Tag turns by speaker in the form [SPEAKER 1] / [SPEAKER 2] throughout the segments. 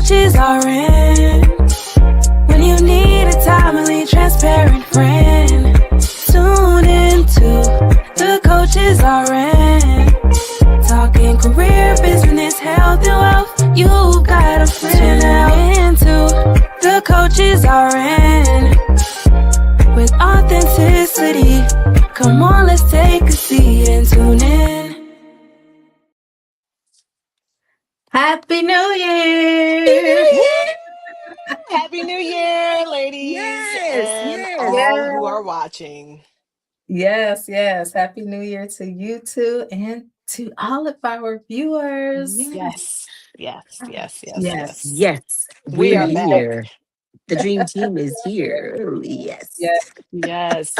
[SPEAKER 1] coaches are in. When you need a timely, transparent friend, tune into the coaches are in. Talking career, business, health, and wealth. You got a friend now. Into the coaches are in. With authenticity, come on, let's take a seat and tune in.
[SPEAKER 2] Happy New Year!
[SPEAKER 3] Happy New Year, ladies, and all who are watching.
[SPEAKER 2] Yes. Happy New Year to you too and to all of our viewers.
[SPEAKER 3] Yes.
[SPEAKER 4] We
[SPEAKER 3] are
[SPEAKER 4] here.
[SPEAKER 3] back.
[SPEAKER 4] The dream team is here. Oh, yes.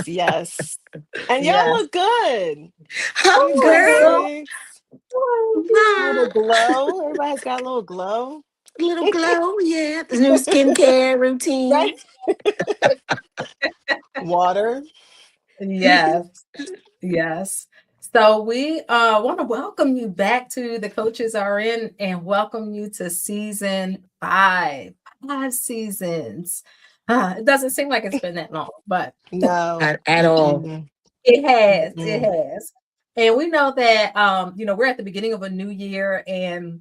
[SPEAKER 3] Yes. And y'all look good.
[SPEAKER 4] Oh, girl.
[SPEAKER 3] Little glow. Everybody's got a little glow.
[SPEAKER 4] Little glow, yeah. The new skincare routine.
[SPEAKER 3] Right? Water.
[SPEAKER 2] Yes. So we want to welcome you back to The Coaches Are In and welcome you to season 5. 5 seasons. It doesn't seem like it's been that long, but
[SPEAKER 3] No.
[SPEAKER 4] Not at all.
[SPEAKER 2] It has. And we know that we're at the beginning of a new year, and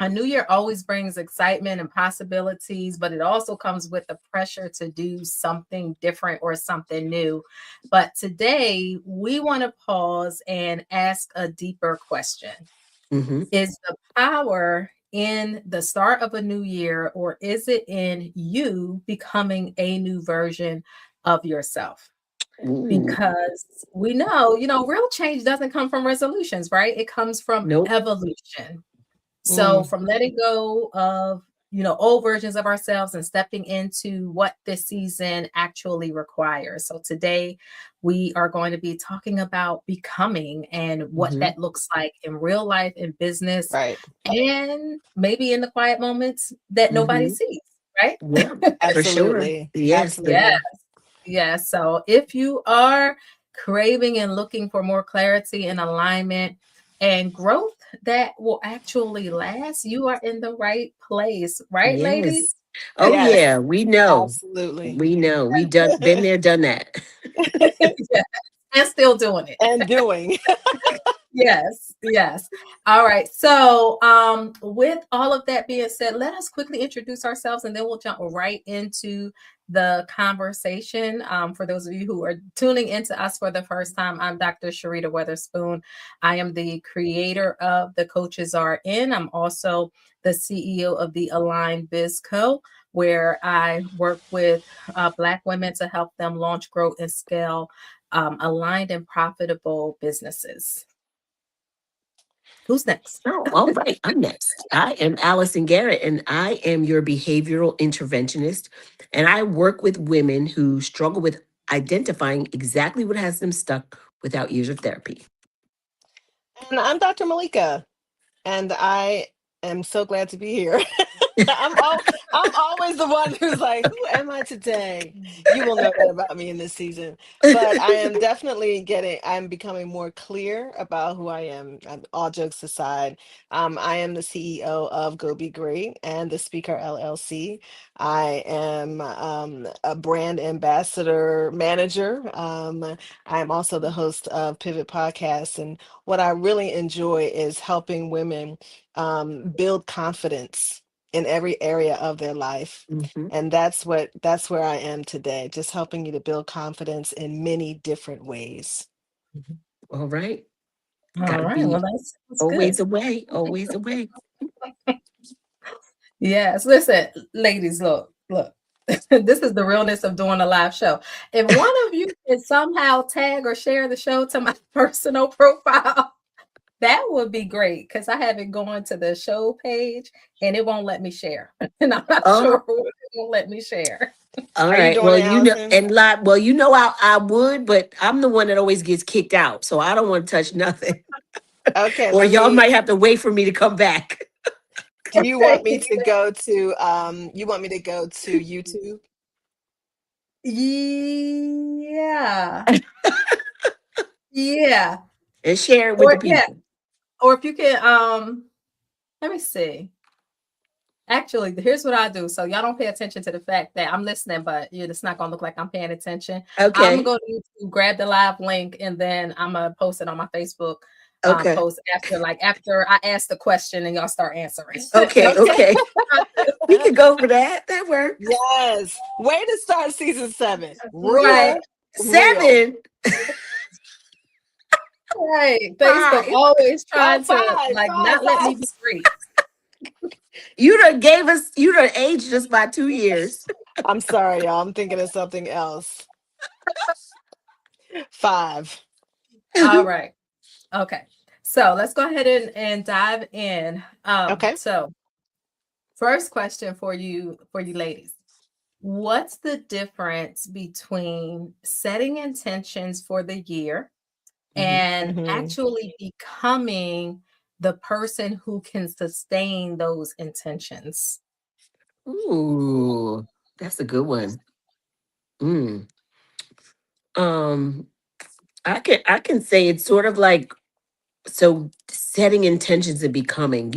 [SPEAKER 2] a new year always brings excitement and possibilities, but it also comes with the pressure to do something different or something new. But today we want to pause and ask a deeper question. Is the power in the start of a new year, or is it in you becoming a new version of yourself? Because we know, real change doesn't come from resolutions, right? It comes from evolution. So from letting go of, old versions of ourselves and stepping into what this season actually requires. So today we are going to be talking about becoming and what that looks like in real life, in business,
[SPEAKER 3] right?
[SPEAKER 2] And maybe in the quiet moments that nobody sees, right?
[SPEAKER 4] Yeah,
[SPEAKER 3] absolutely.
[SPEAKER 4] For sure. Yes.
[SPEAKER 2] Yes. So if you are craving and looking for more clarity and alignment and growth that will actually last, you are in the right place, right, ladies?
[SPEAKER 4] Oh, yeah, we know.
[SPEAKER 3] Absolutely.
[SPEAKER 4] We know. We've been there, done that.
[SPEAKER 2] And still doing it.
[SPEAKER 3] And doing.
[SPEAKER 2] Yes. All right. So with all of that being said, let us quickly introduce ourselves and then we'll jump right into the conversation. For those of you who are tuning into us for the first time, I'm Dr. Sharita Weatherspoon. I am the creator of The Coaches Are In. I'm also the CEO of the Align Biz Co., where I work with Black women to help them launch, grow, and scale aligned and profitable businesses. Who's next?
[SPEAKER 4] Oh, all right. I'm next. I am Allison Garrett, and I am your behavioral interventionist. And I work with women who struggle with identifying exactly what has them stuck without years of therapy.
[SPEAKER 3] And I'm Dr. Malika, and I am so glad to be here. I'm always the one who's like, who am I today? You will know that about me in this season. But I am definitely I'm becoming more clear about who I am. All jokes aside, I am the CEO of Go Be Great and the Speaker LLC. I am a brand ambassador manager. I am also the host of Pivot Podcasts. And what I really enjoy is helping women build confidence in every area of their life. And that's where I am today, just helping you to build confidence in many different ways.
[SPEAKER 4] All right.
[SPEAKER 2] All right. Well, that's
[SPEAKER 4] always
[SPEAKER 2] good.
[SPEAKER 4] Always away.
[SPEAKER 2] Yes. Listen, ladies, look. This is the realness of doing a live show. If one of you can somehow tag or share the show to my personal profile, that would be great, because I have it going to the show page and it won't let me share. And I'm not sure what it won't let me share.
[SPEAKER 4] All right. Well, I would, but I'm the one that always gets kicked out. So I don't want to touch nothing.
[SPEAKER 3] Okay.
[SPEAKER 4] Or y'all might have to wait for me to come back.
[SPEAKER 3] Do you want me to go to YouTube?
[SPEAKER 2] Yeah.
[SPEAKER 4] And share it with the people.
[SPEAKER 2] Or if you can, let me see. Actually, here's what I do. So y'all don't pay attention to the fact that I'm listening, but it's not gonna look like I'm paying attention. I'm
[SPEAKER 4] Okay.
[SPEAKER 2] going to grab the live link and then I'm gonna post it on my Facebook
[SPEAKER 4] Okay.
[SPEAKER 2] post after I ask the question and y'all start answering.
[SPEAKER 4] Okay. Okay. We could go for that. That works.
[SPEAKER 3] Yes. Way to start season 7.
[SPEAKER 2] Right,
[SPEAKER 3] Real.
[SPEAKER 4] 7.
[SPEAKER 2] right. Facebook
[SPEAKER 4] 5.
[SPEAKER 2] always
[SPEAKER 3] Oh,
[SPEAKER 2] trying to like
[SPEAKER 3] five,
[SPEAKER 2] not let me
[SPEAKER 3] five.
[SPEAKER 2] be great.
[SPEAKER 4] You done aged us by 2 years.
[SPEAKER 3] I'm sorry, y'all. I'm thinking of something else. 5.
[SPEAKER 2] All right. Okay. So let's go ahead and dive in.
[SPEAKER 3] Okay.
[SPEAKER 2] So first question for you ladies. What's the difference between setting intentions for the year
[SPEAKER 4] Mhm.
[SPEAKER 2] and
[SPEAKER 3] Hmm.
[SPEAKER 2] actually becoming the person who can sustain those intentions?
[SPEAKER 4] Ooh, that's a good one. Mm. Um, I can say it's sort of like, so setting intentions and becoming.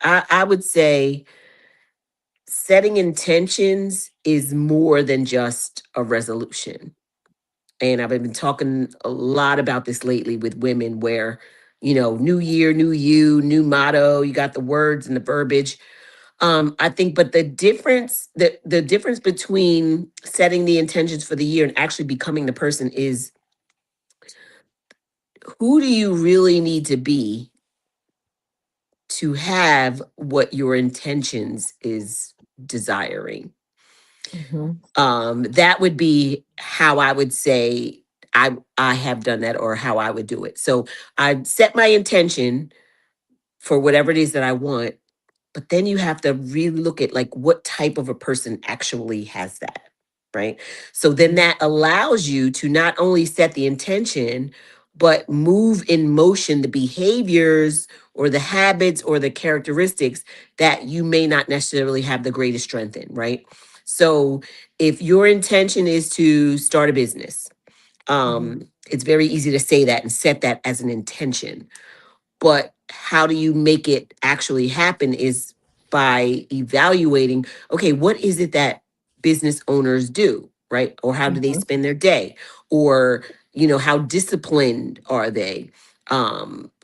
[SPEAKER 4] I would say setting intentions is more than just a resolution. And I've been talking a lot about this lately with women where, new year, new you, new motto, you got the words and the verbiage. I think, but the difference between setting the intentions for the year and actually becoming the person is, who do you really need to be to have what your intentions is desiring?
[SPEAKER 3] Hmm.
[SPEAKER 4] That would be how I would say I have done that, or how I would do it. So I set my intention for whatever it is that I want, but then you have to really look at, like, what type of a person actually has that, right? So then that allows you to not only set the intention, but move in motion the behaviors or the habits or the characteristics that you may not necessarily have the greatest strength in, right? So if your intention is to start a business, it's very easy to say that and set that as an intention, but how do you make it actually happen is by evaluating, okay, what is it that business owners do, right? Or how do they
[SPEAKER 3] Hmm.
[SPEAKER 4] spend their day? Or, how disciplined are they?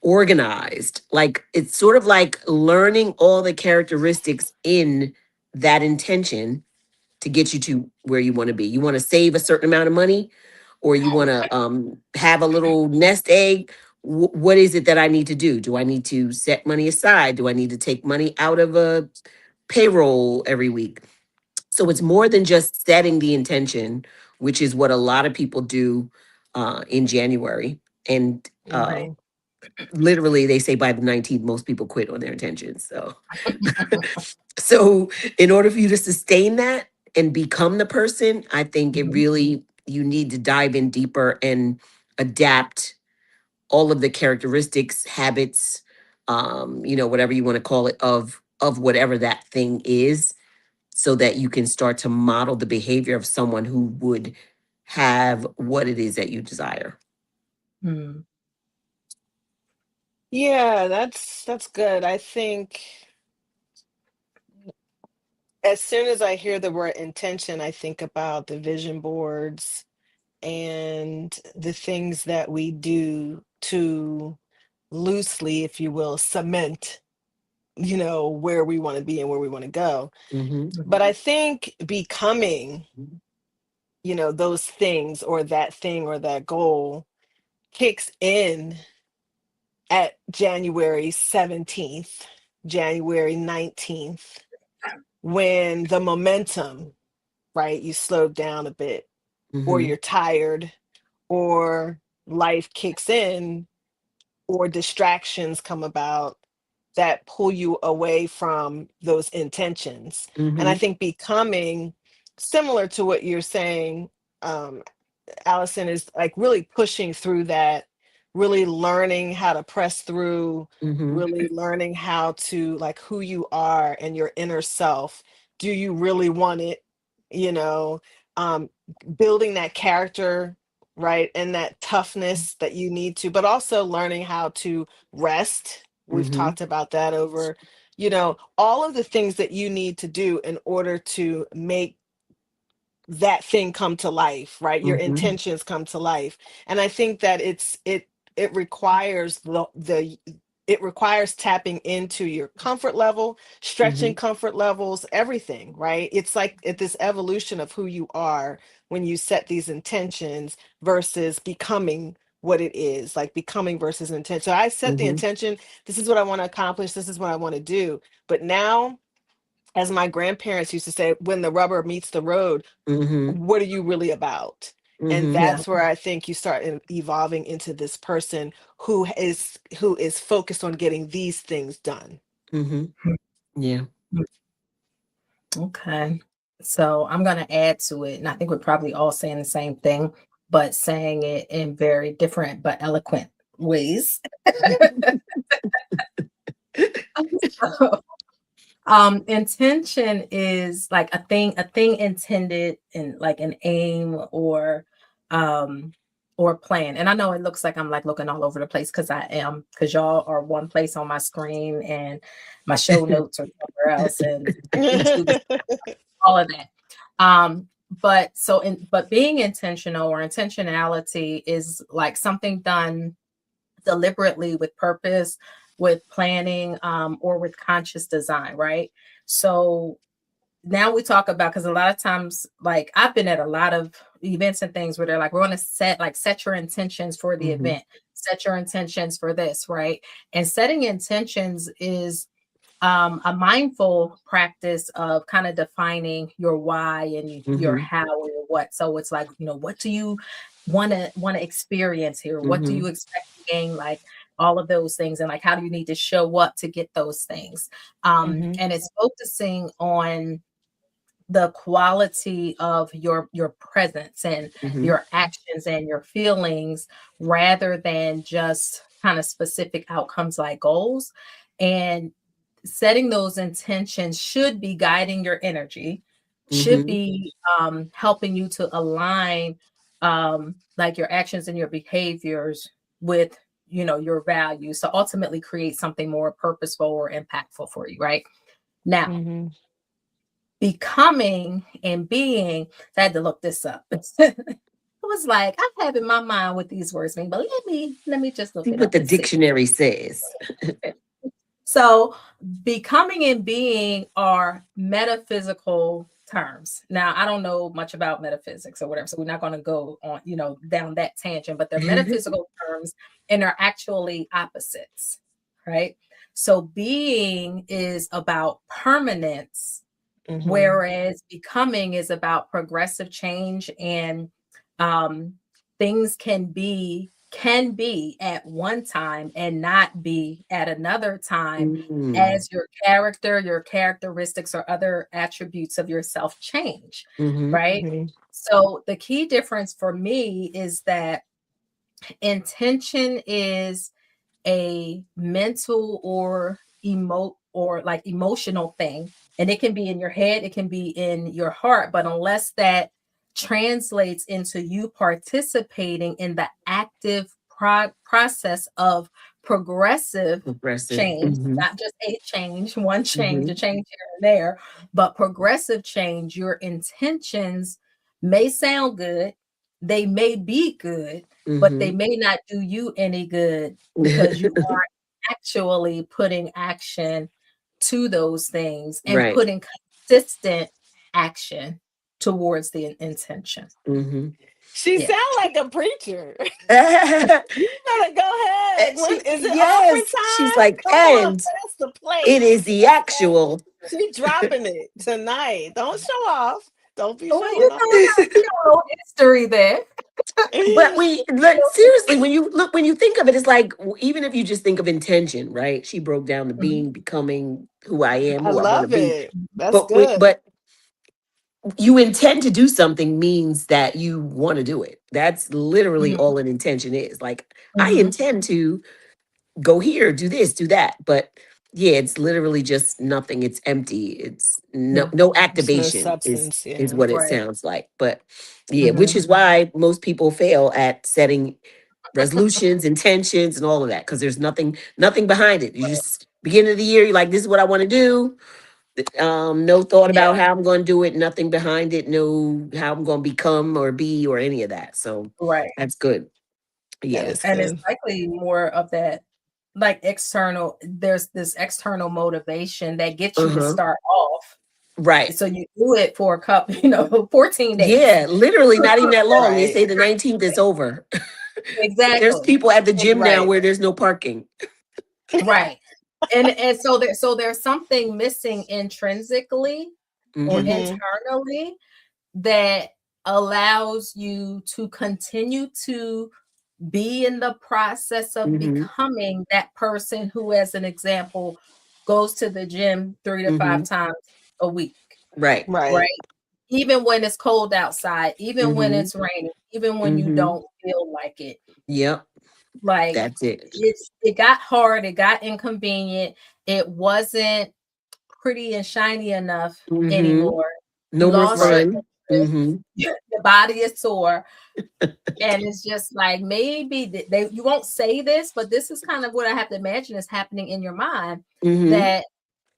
[SPEAKER 4] Organized. Like, it's sort of like learning all the characteristics in that intention to get you to where you want to be. You want to save a certain amount of money, or you want to have a little nest egg. What is it that I need to do? Do I need to set money aside? Do I need to take money out of a payroll every week? So it's more than just setting the intention, which is what a lot of people do in January. And
[SPEAKER 3] Hmm.
[SPEAKER 4] literally, they say by the 19th, most people quit on their intentions. So so in order for you to sustain that and become the person, I think you need to dive in deeper and adapt all of the characteristics, habits, whatever you want to call it, of whatever that thing is, so that you can start to model the behavior of someone who would have what it is that you desire.
[SPEAKER 2] Hmm.
[SPEAKER 3] Yeah, that's good. I think as soon as I hear the word intention, I think about the vision boards and the things that we do to loosely, if you will, cement, where we want to be and where we want to go.
[SPEAKER 4] Mm-hmm.
[SPEAKER 3] But I think becoming, those things or that thing or that goal kicks in at January 17th, January 19th, when the momentum, right, you slowed down a bit, or
[SPEAKER 4] Mm-hmm.
[SPEAKER 3] you're tired, or life kicks in, or distractions come about that pull you away from those intentions. And I
[SPEAKER 4] Mm-hmm.
[SPEAKER 3] think becoming, similar to what you're saying, um, Allison, is like really pushing through that, really learning how to press through,
[SPEAKER 4] Mm-hmm.
[SPEAKER 3] really learning how to, like, who you are and your inner self. Do you really want it? You know, um, Building that character, right? And that toughness that you need to, but also learning how to rest. We've
[SPEAKER 4] Mm-hmm.
[SPEAKER 3] talked about that over all of the things that you need to do in order to make that thing come to life, right? Your
[SPEAKER 4] Mm-hmm.
[SPEAKER 3] intentions come to life. And I think that it requires the it requires tapping into your comfort level,
[SPEAKER 4] Mm-hmm.
[SPEAKER 3] stretching comfort levels, everything, right? It's like this evolution of who you are when you set these intentions versus becoming what it is, like becoming versus intent. So I set the
[SPEAKER 4] Mm-hmm.
[SPEAKER 3] intention, this is what I want to accomplish, this is what I want to do. But now, as my grandparents used to say, when the rubber meets the road,
[SPEAKER 4] Mm-hmm.
[SPEAKER 3] what are you really about? And
[SPEAKER 4] Mm-hmm.
[SPEAKER 2] Yeah.
[SPEAKER 3] that's where I think you start evolving into this person who is focused on getting these things done.
[SPEAKER 4] Mm-hmm. Yeah.
[SPEAKER 2] Okay. So I'm going to add to it. And I think we're probably all saying the same thing, but saying it in very different but eloquent ways. Intention is like a thing intended in like an aim um or plan. And I know it looks like I'm like looking all over the place because I am, because y'all are one place on my screen and my show notes are somewhere else and YouTube is all of that. But being intentional or intentionality is like something done deliberately with purpose, with planning, or with conscious design, right? So now we talk about, because a lot of times, like I've been at a lot of events and things where they're like, we're going to set your intentions for the
[SPEAKER 4] Mm-hmm.
[SPEAKER 2] event, set your intentions for this, right? And setting intentions is a mindful practice of kind of defining your why and your
[SPEAKER 4] Mm-hmm.
[SPEAKER 2] how or your what. So it's like, what do you want to experience here? What do
[SPEAKER 4] Mm-hmm.
[SPEAKER 2] you expect to gain? Like all of those things, and like how do you need to show up to get those things?
[SPEAKER 3] Mhm,
[SPEAKER 2] And it's focusing on the quality of your presence and
[SPEAKER 4] Mm-hmm.
[SPEAKER 2] your actions and your feelings rather than just kind of specific outcomes like goals. And setting those intentions should be guiding your energy, should
[SPEAKER 4] Mm-hmm.
[SPEAKER 2] be helping you to align like your actions and your behaviors with your values, to ultimately create something more purposeful or impactful for you, right? Now,
[SPEAKER 3] mhm.
[SPEAKER 2] becoming and being, I had to look this up. I was like, I have in my mind what these words mean, but let me just look
[SPEAKER 4] See
[SPEAKER 2] it
[SPEAKER 4] what
[SPEAKER 2] up
[SPEAKER 4] the
[SPEAKER 2] and see.
[SPEAKER 4] dictionary says.
[SPEAKER 2] So, becoming and being are metaphysical terms. Now, I don't know much about metaphysics or whatever, so we're not going to go on, down that tangent, but they're metaphysical terms and are actually opposites, right? So, being is about permanence,
[SPEAKER 3] Mhm,
[SPEAKER 2] whereas becoming is about progressive change, and um, things can be at one time and not be at another time,
[SPEAKER 4] Mm-hmm.
[SPEAKER 2] as your character, your characteristics, or other attributes of yourself change,
[SPEAKER 4] Mm-hmm.
[SPEAKER 2] right?
[SPEAKER 3] mhm,
[SPEAKER 2] So the key difference for me is that intention is a mental or like emotional thing, and it can be in your head, it can be in your heart, but unless that translates into you participating in the active process of progressive
[SPEAKER 4] Progressive.
[SPEAKER 2] change,
[SPEAKER 4] Mm-hmm.
[SPEAKER 2] not just a change, one change,
[SPEAKER 4] Mm-hmm.
[SPEAKER 2] a change here and there, but progressive change, your intentions may sound good, they may be good, but they
[SPEAKER 4] Mm-hmm.
[SPEAKER 2] may not do you any good because you aren't actually putting action to those things and
[SPEAKER 4] Right.
[SPEAKER 2] putting consistent action towards the intention.
[SPEAKER 4] Mm-hmm.
[SPEAKER 3] She
[SPEAKER 2] Yeah.
[SPEAKER 3] sound like a preacher. You better go ahead. When is it offering
[SPEAKER 4] Yes. She's
[SPEAKER 3] time?
[SPEAKER 4] like,
[SPEAKER 3] Come on,
[SPEAKER 4] and
[SPEAKER 3] pass the
[SPEAKER 4] it
[SPEAKER 3] plate.
[SPEAKER 4] is the
[SPEAKER 3] Let's go.
[SPEAKER 4] actual.
[SPEAKER 3] She dropping it tonight. Don't show off. Don't be
[SPEAKER 2] Well,
[SPEAKER 3] showing off.
[SPEAKER 2] you got a little history there.
[SPEAKER 4] But we look seriously when you think of it, it's like even if you just think of intention, right? She broke down the
[SPEAKER 2] Mhm,
[SPEAKER 4] being, becoming who I am,
[SPEAKER 3] I
[SPEAKER 4] who I want to
[SPEAKER 3] love
[SPEAKER 4] be.
[SPEAKER 3] it. That's
[SPEAKER 4] But
[SPEAKER 3] good.
[SPEAKER 4] you intend to do something means that you want to do it. That's literally
[SPEAKER 2] mhm,
[SPEAKER 4] all an intention is. Like I
[SPEAKER 2] mhm.
[SPEAKER 4] intend to go here, do this, do that. But yeah, it's literally just nothing. It's empty. It's no
[SPEAKER 2] Yeah.
[SPEAKER 4] no
[SPEAKER 3] There's no
[SPEAKER 4] activation
[SPEAKER 3] substance.
[SPEAKER 4] is
[SPEAKER 3] Yeah.
[SPEAKER 4] what it
[SPEAKER 2] Right.
[SPEAKER 4] sounds like. But yeah, which
[SPEAKER 2] Mhm.
[SPEAKER 4] is why most people fail at setting resolutions, intentions, and all of that because there's nothing behind it. You just Beginning of the year, you're like, this is what I want to do. No thought about
[SPEAKER 2] Yeah,
[SPEAKER 4] how I'm going to do it, nothing behind it, no how I'm going to become or be or any of that. So
[SPEAKER 2] right.
[SPEAKER 4] that's good.
[SPEAKER 3] That
[SPEAKER 4] Yeah.
[SPEAKER 3] is
[SPEAKER 2] And it's
[SPEAKER 3] good.
[SPEAKER 2] likely more of that, like external, there's this external motivation that gets you to
[SPEAKER 4] Uh-huh.
[SPEAKER 2] start off.
[SPEAKER 4] Right.
[SPEAKER 2] So you do it for a couple, 14 days.
[SPEAKER 4] Yeah, literally not even that long. They
[SPEAKER 3] Right.
[SPEAKER 4] say the 19th is over. There's
[SPEAKER 2] Exactly.
[SPEAKER 4] people at the gym now
[SPEAKER 3] Right.
[SPEAKER 4] where there's no parking.
[SPEAKER 2] Right. And so there's something missing intrinsically or
[SPEAKER 4] Mm-hmm.
[SPEAKER 3] Mm-hmm.
[SPEAKER 2] internally that allows you to continue to be in the process of
[SPEAKER 4] Mm-hmm.
[SPEAKER 2] becoming that person who, as an example, goes to the gym 3 to 5
[SPEAKER 4] Mm-hmm.
[SPEAKER 2] times a week,
[SPEAKER 4] Right.
[SPEAKER 2] right?
[SPEAKER 3] Right.
[SPEAKER 2] Even when it's cold outside, even when
[SPEAKER 4] Mm-hmm.
[SPEAKER 2] it's raining, even when you
[SPEAKER 4] Mm-hmm.
[SPEAKER 2] don't feel like it.
[SPEAKER 4] Yep.
[SPEAKER 2] Like
[SPEAKER 4] That's it.
[SPEAKER 2] it got hard, it got inconvenient, it wasn't pretty and shiny enough
[SPEAKER 4] Mm-hmm.
[SPEAKER 2] anymore. You
[SPEAKER 4] No more
[SPEAKER 2] lost your
[SPEAKER 3] Right.
[SPEAKER 4] fun. Mm-hmm.
[SPEAKER 2] your body is sore. And it's just like maybe you won't say this, but this is kind of what I have to imagine is happening in your mind,
[SPEAKER 4] Mm-hmm.
[SPEAKER 2] that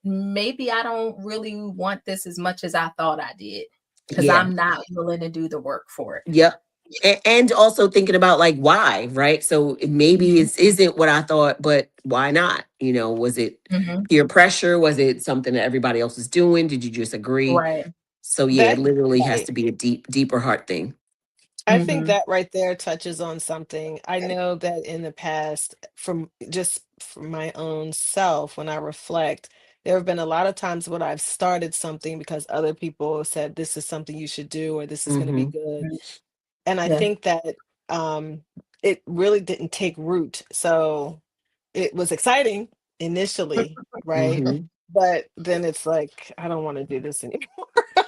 [SPEAKER 2] maybe I don't really want this as much as I thought I did because
[SPEAKER 4] Yeah.
[SPEAKER 2] I'm not willing to do the work for it.
[SPEAKER 4] Yep. And also thinking about like why, right? So maybe it isn't what I thought, but why not? Was it
[SPEAKER 2] Mhm.
[SPEAKER 4] peer pressure? Was it something that everybody else is doing? Did you just agree?
[SPEAKER 2] Right.
[SPEAKER 4] So yeah, it
[SPEAKER 3] That
[SPEAKER 4] literally has
[SPEAKER 3] right.
[SPEAKER 4] to be a deeper heart thing.
[SPEAKER 3] I think
[SPEAKER 2] Mhm.
[SPEAKER 3] that right there touches on something. I know that in the past, from my own self, when I reflect, there have been a lot of times when I've started something because other people said this is something you should do or this is going to be
[SPEAKER 4] Mm-hmm.
[SPEAKER 3] good.
[SPEAKER 2] Mm.
[SPEAKER 3] And I
[SPEAKER 2] Yeah.
[SPEAKER 3] think that it really didn't take root. So it was exciting initially, right?
[SPEAKER 4] Mm-hmm.
[SPEAKER 3] But then it's like, I don't want to do this anymore.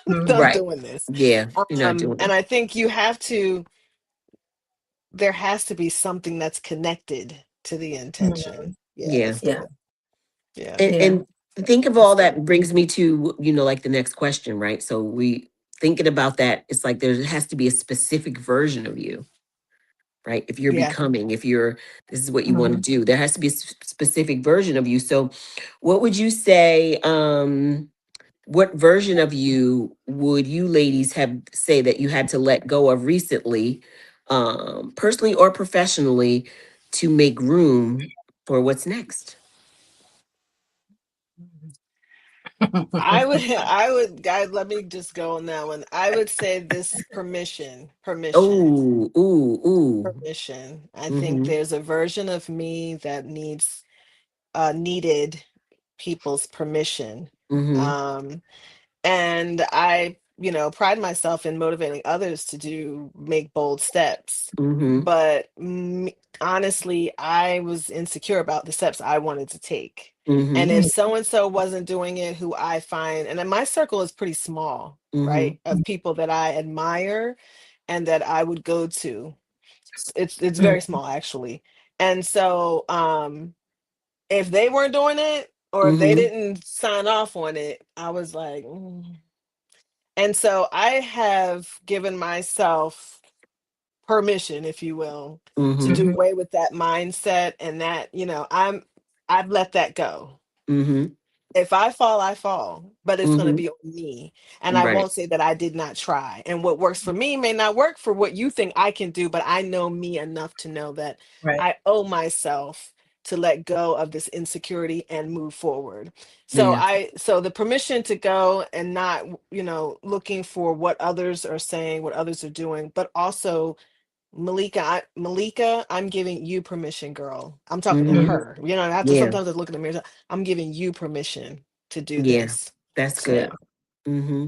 [SPEAKER 3] I'm done
[SPEAKER 2] Mhm.
[SPEAKER 4] Right.
[SPEAKER 3] doing this.
[SPEAKER 4] Yeah. You're not doing
[SPEAKER 3] And
[SPEAKER 4] it.
[SPEAKER 3] I think there has to be something that's connected to the
[SPEAKER 2] Mhm.
[SPEAKER 3] intention. Yeah,
[SPEAKER 4] Yeah.
[SPEAKER 3] that's
[SPEAKER 2] Yeah.
[SPEAKER 3] good. Yeah,
[SPEAKER 4] And
[SPEAKER 2] Yeah.
[SPEAKER 4] think of
[SPEAKER 3] that's
[SPEAKER 4] all
[SPEAKER 3] good.
[SPEAKER 4] that brings me to, like the next question, right? So we thinking about that, it's like there has to be a specific version of you, right? If you're
[SPEAKER 3] Yeah.
[SPEAKER 4] becoming, this is what you want to
[SPEAKER 2] Mhm.
[SPEAKER 4] do, there has to be a specific version of you. So what would you say, what version of you would you ladies say that you had to let go of recently, personally or professionally, to make room for what's next?
[SPEAKER 3] Let me just go on that one. I would say this
[SPEAKER 4] Oh, ooh, ooh.
[SPEAKER 3] permission. I think
[SPEAKER 4] Mm-hmm.
[SPEAKER 3] there's a version of me that needed people's permission.
[SPEAKER 4] Mm-hmm.
[SPEAKER 3] Um, and I pride myself in motivating others to make bold steps,
[SPEAKER 4] Mm-hmm.
[SPEAKER 3] but honestly I was insecure about the steps I wanted to take, and
[SPEAKER 4] Mm-hmm.
[SPEAKER 3] if so and so wasn't doing it, who I find, and then my circle is pretty small,
[SPEAKER 4] Mm-hmm.
[SPEAKER 3] right, of people that I admire and that I would go to. It's
[SPEAKER 2] Mhm.
[SPEAKER 3] very small actually. And so if they weren't doing it or if they
[SPEAKER 4] Mm-hmm.
[SPEAKER 3] didn't sign off on it, I was like, and so I have given myself permission, if you will, to
[SPEAKER 4] Mm-hmm.
[SPEAKER 3] do
[SPEAKER 2] Mhm.
[SPEAKER 3] away with that mindset, and that, I've let that go.
[SPEAKER 4] Mm-hmm.
[SPEAKER 3] If I fall, I fall, but it's going to
[SPEAKER 4] Mm-hmm.
[SPEAKER 3] be on me. And I
[SPEAKER 4] Right.
[SPEAKER 3] won't say that I did not try. And what works for me may not work for what you think I can do, but I know me enough to know that
[SPEAKER 2] Right.
[SPEAKER 3] I owe myself to let go of this insecurity and move forward. So
[SPEAKER 4] Yeah.
[SPEAKER 3] so the permission to go and not, looking for what others are saying, what others are doing, but also Malika, I'm giving you permission, girl. I'm talking to
[SPEAKER 4] Mm-hmm.
[SPEAKER 2] Mhm.
[SPEAKER 3] her. I have to
[SPEAKER 4] Yeah.
[SPEAKER 3] sometimes I look in the mirror. I'm giving you permission to do
[SPEAKER 4] Yeah.
[SPEAKER 3] this.
[SPEAKER 4] That's
[SPEAKER 2] Yeah.
[SPEAKER 4] good. Mm-hmm.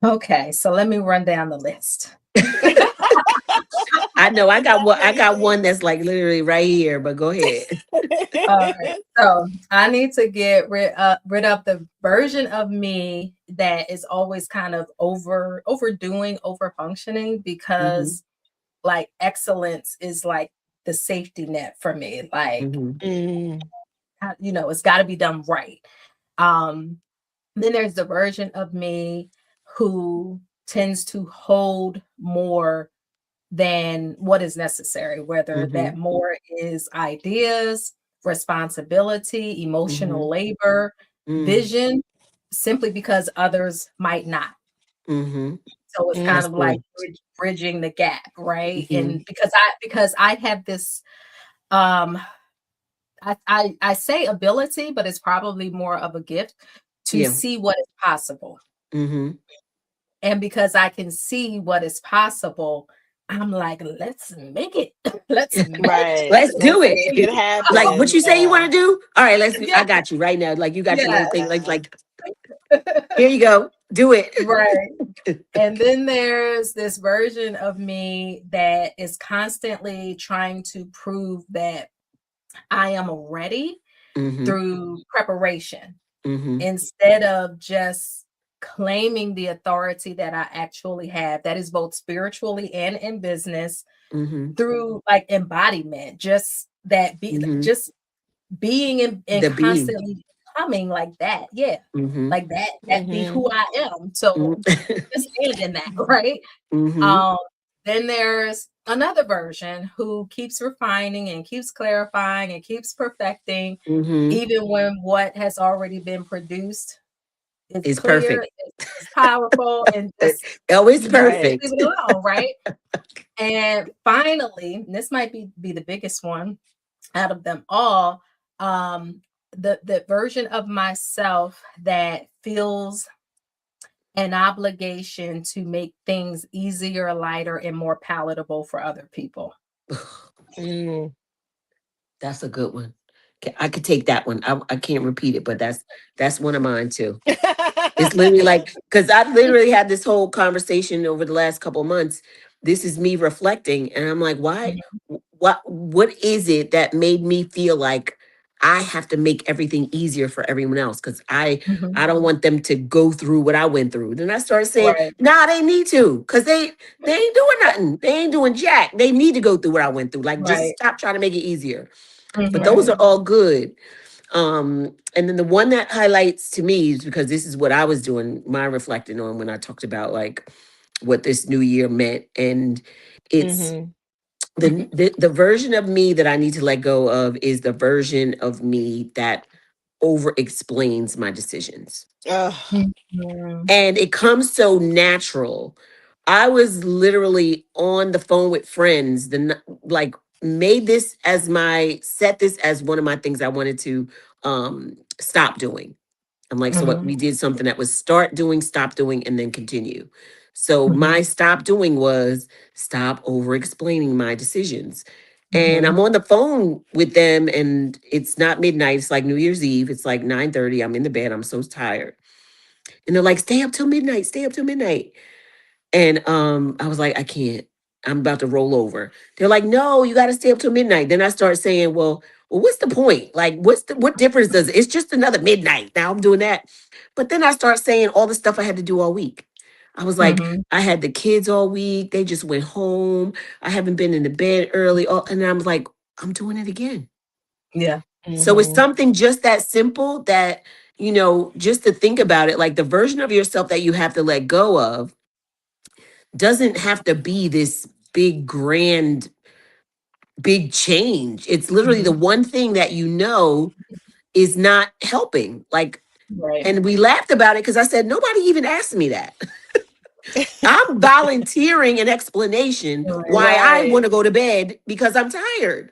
[SPEAKER 2] Okay, so let me run down the list.
[SPEAKER 4] I know I got one. I got
[SPEAKER 3] Definitely.
[SPEAKER 4] one that's like literally right here, but go ahead.
[SPEAKER 2] All right. So I need to get rid of the version of me that is always kind of overdoing, over functioning,
[SPEAKER 4] Mm-hmm.
[SPEAKER 2] because like excellence is like the safety net for me. Like,
[SPEAKER 4] Mm-hmm.
[SPEAKER 3] Mm,
[SPEAKER 2] it's got to be done right. Um, then there's the version of me who tends to hold more than what is necessary, whether
[SPEAKER 4] Mm-hmm.
[SPEAKER 2] that more is ideas, responsibility, emotional labor, vision, simply because others might not. So it's kind
[SPEAKER 4] That's
[SPEAKER 2] of like
[SPEAKER 4] good.
[SPEAKER 2] bridging the gap, right? And because I have this um I say ability, but it's probably more of a gift to
[SPEAKER 4] Yeah.
[SPEAKER 2] see what is possible.
[SPEAKER 4] Mm-hmm.
[SPEAKER 2] And because I can see what is possible, I'm like, let's make it. Let's make
[SPEAKER 3] Right.
[SPEAKER 4] Let's do
[SPEAKER 3] Let's make it
[SPEAKER 4] it. Like what
[SPEAKER 3] happen.
[SPEAKER 4] you say you want to do? All right, let's
[SPEAKER 2] yeah,
[SPEAKER 4] I got you right now. Like you got your little
[SPEAKER 2] yeah.
[SPEAKER 4] thing. Like here you go. Do it.
[SPEAKER 2] Right. And then there's this version of me that is constantly trying to prove that I am ready
[SPEAKER 4] Mm-hmm.
[SPEAKER 2] through preparation
[SPEAKER 4] Mm-hmm.
[SPEAKER 2] instead of just claiming the authority that I actually have. That is both spiritually and in business
[SPEAKER 4] Mm-hmm.
[SPEAKER 2] through like embodiment, just that be
[SPEAKER 4] Mm-hmm.
[SPEAKER 2] just being and
[SPEAKER 4] The being.
[SPEAKER 2] constantly becoming like that. Yeah.
[SPEAKER 4] Mm-hmm.
[SPEAKER 2] Like that be who I am. So
[SPEAKER 4] Mm-hmm.
[SPEAKER 2] just stand in that, right?
[SPEAKER 4] Mm-hmm.
[SPEAKER 2] Um, then there's another version who keeps refining and keeps clarifying and keeps perfecting,
[SPEAKER 4] Mm-hmm.
[SPEAKER 2] even when what has already been produced is
[SPEAKER 4] It's
[SPEAKER 2] clear,
[SPEAKER 4] perfect.
[SPEAKER 2] it's powerful, and just
[SPEAKER 4] Oh, it's
[SPEAKER 2] just
[SPEAKER 3] Right.
[SPEAKER 2] leave
[SPEAKER 4] perfect.
[SPEAKER 2] it alone, right? And finally, and this might be the biggest one out of them all, the version of myself that feels an obligation to make things easier, lighter, and more palatable for other people.
[SPEAKER 3] Mm.
[SPEAKER 4] That's a good one. I could take that one. I can't repeat it, but that's one of mine too. It's literally like because I literally had this whole conversation over the last couple of months. This is me reflecting, and I'm like, why?
[SPEAKER 2] Mhm,
[SPEAKER 4] What is it that made me feel like I have to make everything easier for everyone else? Because
[SPEAKER 2] mhm.
[SPEAKER 4] I don't want them to go through what I went through. Then I started saying,
[SPEAKER 2] Right,
[SPEAKER 4] nah, they need to, because they ain't doing nothing. They ain't doing jack. They need to go through what I went through. Like, just
[SPEAKER 2] right,
[SPEAKER 4] stop trying to make it easier. But those
[SPEAKER 2] mhm,
[SPEAKER 4] are all good. And then the one that highlights to me is because this is what I was doing, my reflecting on when I talked about like what this new year meant. And it's
[SPEAKER 3] Mm-hmm.
[SPEAKER 4] the version of me that I need to let go of is the version of me that over explains my decisions.
[SPEAKER 3] Oh.
[SPEAKER 2] mhm,
[SPEAKER 4] And it comes so natural. I was literally on the phone with friends, like made this as my set this as one of my things I wanted to stop doing. I'm like, so what
[SPEAKER 2] mhm,
[SPEAKER 4] we did something that was start doing, stop doing, and then continue. So
[SPEAKER 2] mhm,
[SPEAKER 4] my stop doing was stop over explaining my decisions. And
[SPEAKER 2] mhm,
[SPEAKER 4] I'm on the phone with them, and it's not midnight. It's like New Year's Eve. It's like 9:30. I'm in the bed. I'm so tired. And they're like, stay up till midnight, stay up till midnight. And I was like, I can't. I'm about to roll over. They're like, no, you got to stay up till midnight. Then I start saying, well, what's the point? Like, what difference does it? It's just another midnight. Now I'm doing that. But then I start saying all the stuff I had to do all week. I was like,
[SPEAKER 2] mhm.
[SPEAKER 4] I had the kids all week. They just went home. I haven't been in the bed early. And I was like, I'm doing it again.
[SPEAKER 2] Yeah.
[SPEAKER 4] So it's
[SPEAKER 3] Mm-hmm.
[SPEAKER 4] something just that simple that, just to think about it, like the version of yourself that you have to let go of doesn't have to be this big, grand, big change. It's literally the
[SPEAKER 2] Mhm.
[SPEAKER 4] one thing that is not helping. Like,
[SPEAKER 2] Right,
[SPEAKER 4] and we laughed about it because I said, nobody even asked me that. I'm volunteering an explanation
[SPEAKER 2] right.
[SPEAKER 4] why I
[SPEAKER 3] Right.
[SPEAKER 4] want to go to bed because I'm tired.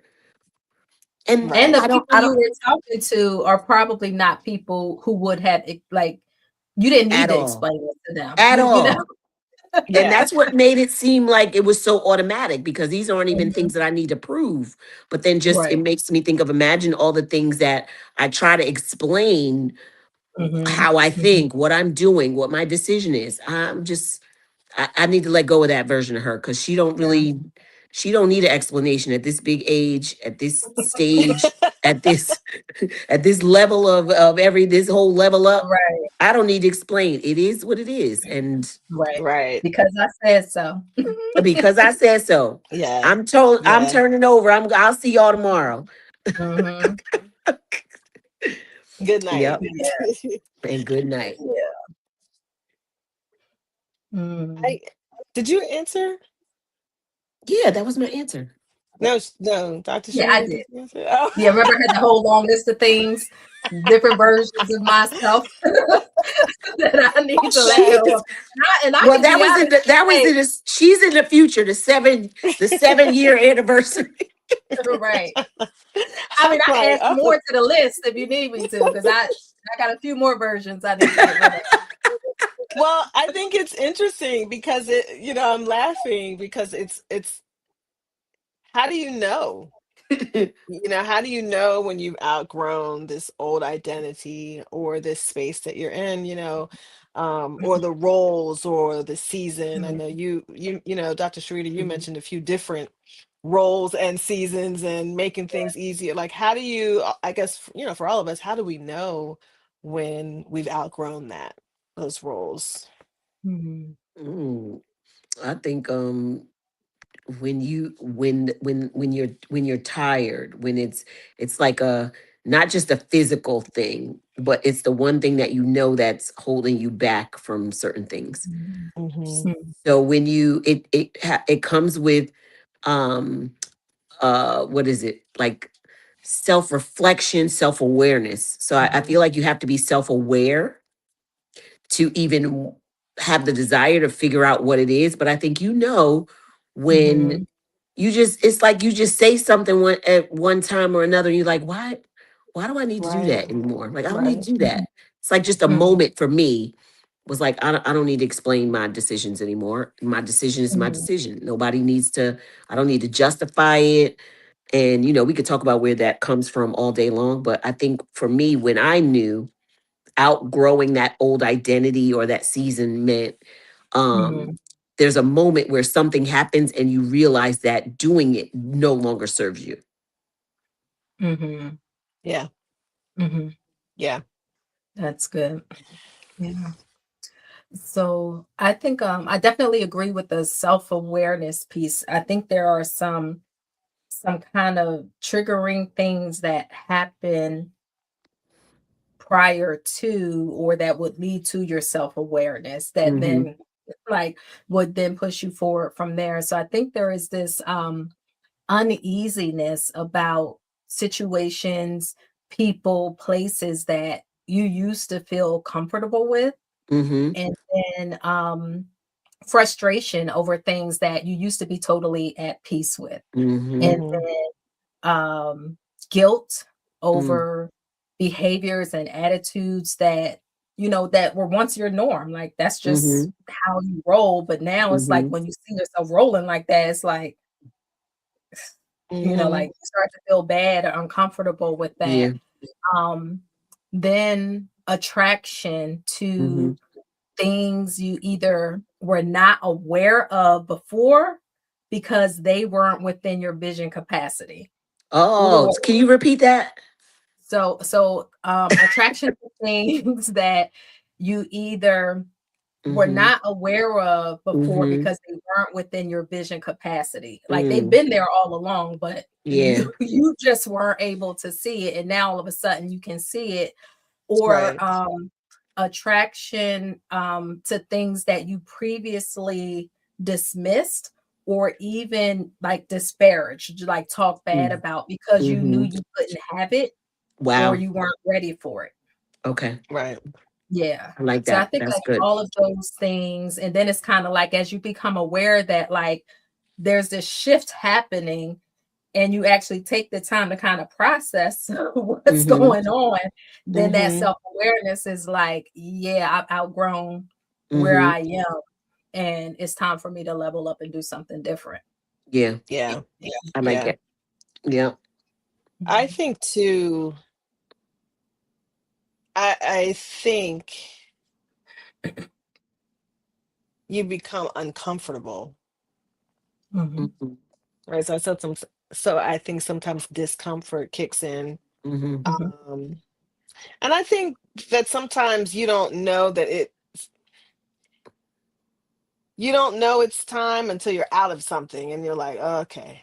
[SPEAKER 4] And
[SPEAKER 2] And
[SPEAKER 3] Right.
[SPEAKER 2] the
[SPEAKER 4] I don't,
[SPEAKER 2] people
[SPEAKER 4] I
[SPEAKER 2] you
[SPEAKER 4] don't
[SPEAKER 2] were talking to are probably not people who would have like you didn't need
[SPEAKER 4] at
[SPEAKER 2] to
[SPEAKER 4] all,
[SPEAKER 2] explain it to them.
[SPEAKER 4] at
[SPEAKER 2] You know?
[SPEAKER 4] all. And
[SPEAKER 3] Yeah.
[SPEAKER 4] that's what made it seem like it was so automatic because these aren't even
[SPEAKER 2] Mhm.
[SPEAKER 4] things that I need to prove. But then just it
[SPEAKER 2] Right.
[SPEAKER 4] makes me think of imagine all the things that I try to explain
[SPEAKER 2] Mhm,
[SPEAKER 4] how I
[SPEAKER 2] mhm.
[SPEAKER 4] think, what I'm doing, what my decision is. I need to let go of that version of her because
[SPEAKER 2] Yeah.
[SPEAKER 4] she don't need an explanation at this big age, at this stage, at this at this level of this whole level up.
[SPEAKER 2] Right,
[SPEAKER 4] I don't need to explain. It is what it is. And
[SPEAKER 2] right.
[SPEAKER 3] Right.
[SPEAKER 2] Because I said so.
[SPEAKER 4] because I said so.
[SPEAKER 3] Yeah.
[SPEAKER 4] I'm
[SPEAKER 3] Yeah.
[SPEAKER 4] turning over. I'll see y'all tomorrow.
[SPEAKER 2] Mhm.
[SPEAKER 3] Good night.
[SPEAKER 4] Yep.
[SPEAKER 2] Yeah.
[SPEAKER 4] And good night.
[SPEAKER 2] Yeah. Mm.
[SPEAKER 3] I did you answer?
[SPEAKER 4] Yeah, that was my answer.
[SPEAKER 3] No, no, Dr.
[SPEAKER 2] Yeah, I
[SPEAKER 3] Sharita,
[SPEAKER 2] did.
[SPEAKER 3] did you answer? Oh.
[SPEAKER 2] Yeah, remember I had the whole long list of things, different versions of myself that I need to let
[SPEAKER 3] Okay.
[SPEAKER 2] go of. And I
[SPEAKER 4] Well,
[SPEAKER 2] can
[SPEAKER 4] that
[SPEAKER 2] be
[SPEAKER 4] was
[SPEAKER 2] honest
[SPEAKER 4] in the, that
[SPEAKER 2] and
[SPEAKER 4] was
[SPEAKER 2] say,
[SPEAKER 4] in the, she's in the future, the 7 year anniversary.
[SPEAKER 2] right. I mean, I
[SPEAKER 3] Right.
[SPEAKER 2] add some more to the list if you need me to, because I got a few more versions I need to get rid of.
[SPEAKER 3] Well, I think it's interesting because I'm laughing because it's how do you know? How do you know when you've outgrown this old identity or this space that you're in, or the roles or the season? I know Dr. Sharita, you
[SPEAKER 2] Mhm.
[SPEAKER 3] mentioned a few different roles and seasons and making things easier. Like, how do you, I guess, for all of us, how do we know when we've outgrown those roles?
[SPEAKER 2] Mhm.
[SPEAKER 4] Mm, I think when you're tired, when it's like a not just a physical thing, but it's the one thing that you know that's holding you back from certain things.
[SPEAKER 2] Mhm.
[SPEAKER 3] Hmm.
[SPEAKER 4] So when it comes with um what is it, like self-reflection, self-awareness. So I feel like you have to be self-aware to even have the desire to figure out what it is. But I think when
[SPEAKER 2] Mhm.
[SPEAKER 4] it's like you just say something at one time or another, and you're like, why do I need to do
[SPEAKER 3] Right.
[SPEAKER 4] that anymore? Like, I don't need
[SPEAKER 3] Right.
[SPEAKER 4] to do that. It's like just a
[SPEAKER 2] Mhm.
[SPEAKER 4] moment for me was like, I don't need to explain my decisions anymore. My decision is my
[SPEAKER 2] Mhm.
[SPEAKER 4] decision. Nobody needs to, I don't need to justify it. And, we could talk about where that comes from all day long. But I think for me, when I knew outgrowing that old identity or that season meant um
[SPEAKER 2] Mhm.
[SPEAKER 4] there's a moment where something happens and you realize that doing it no longer serves you.
[SPEAKER 2] Mhm.
[SPEAKER 3] Yeah.
[SPEAKER 2] Mhm.
[SPEAKER 3] Yeah.
[SPEAKER 2] That's good. Yeah. So I think I definitely agree with the self-awareness piece. I think there are some kind of triggering things that happen prior to or that would lead to your self-awareness that
[SPEAKER 4] Mm-hmm.
[SPEAKER 2] then like would then push you forward from there. So I think there is this uneasiness about situations, people, places that you used to feel comfortable with,
[SPEAKER 4] Mm-hmm.
[SPEAKER 2] and then frustration over things that you used to be totally at peace with, and
[SPEAKER 4] Mm-hmm.
[SPEAKER 3] Hmm.
[SPEAKER 2] guilt
[SPEAKER 4] Mm-hmm.
[SPEAKER 2] over behaviors and attitudes that that were once your norm. Like that's just
[SPEAKER 4] Mm-hmm.
[SPEAKER 2] how you roll. But now it's like
[SPEAKER 4] Mm-hmm.
[SPEAKER 2] when you see yourself rolling like that, it's like,
[SPEAKER 3] Hmm.
[SPEAKER 2] like you start to feel bad or uncomfortable with that.
[SPEAKER 4] Yeah.
[SPEAKER 2] Um, then attraction
[SPEAKER 4] Mm-hmm.
[SPEAKER 2] to things you either were not aware of before because they weren't within your vision capacity,
[SPEAKER 4] Oh,
[SPEAKER 2] or
[SPEAKER 4] can you repeat that?
[SPEAKER 2] attraction to things that you either were
[SPEAKER 4] Mm-hmm.
[SPEAKER 2] not aware of before
[SPEAKER 4] Mm-hmm.
[SPEAKER 2] because they weren't within your vision capacity. Like they've
[SPEAKER 4] Mm.
[SPEAKER 2] been there all along, but
[SPEAKER 4] Yeah.
[SPEAKER 2] you just weren't able to see it, and now all of a sudden you can see it. Or
[SPEAKER 3] Right.
[SPEAKER 2] attraction to things that you previously dismissed or even like disparaged, like talk bad about because you knew
[SPEAKER 4] Mm-hmm.
[SPEAKER 2] you couldn't have it or
[SPEAKER 4] Wow.
[SPEAKER 2] you weren't ready for it.
[SPEAKER 4] Okay.
[SPEAKER 3] Right.
[SPEAKER 2] Yeah.
[SPEAKER 4] I like
[SPEAKER 2] So I
[SPEAKER 4] that.
[SPEAKER 2] think
[SPEAKER 4] That's
[SPEAKER 2] like
[SPEAKER 4] good.
[SPEAKER 2] all of those things, and then it's kind of like as you become aware that like there's this shift happening and you actually take the time to kind of process what's
[SPEAKER 4] Mm-hmm.
[SPEAKER 2] going on, then that
[SPEAKER 3] Hmm.
[SPEAKER 2] self-awareness is like, yeah, I've outgrown where
[SPEAKER 4] Mm-hmm.
[SPEAKER 2] I am, and it's time for me to level up and do something different.
[SPEAKER 4] Yeah.
[SPEAKER 3] Yeah.
[SPEAKER 4] I like
[SPEAKER 3] Yeah.
[SPEAKER 4] it. Yeah.
[SPEAKER 3] I
[SPEAKER 2] Mhm.
[SPEAKER 3] think too, I think you become uncomfortable.
[SPEAKER 2] Mhm.
[SPEAKER 4] Mhm,
[SPEAKER 3] Right. So I think sometimes discomfort kicks in.
[SPEAKER 4] mhm,
[SPEAKER 2] Mhm.
[SPEAKER 3] Um, and I think that sometimes you don't know it's time until you're out of something and you're like, "Oh, okay."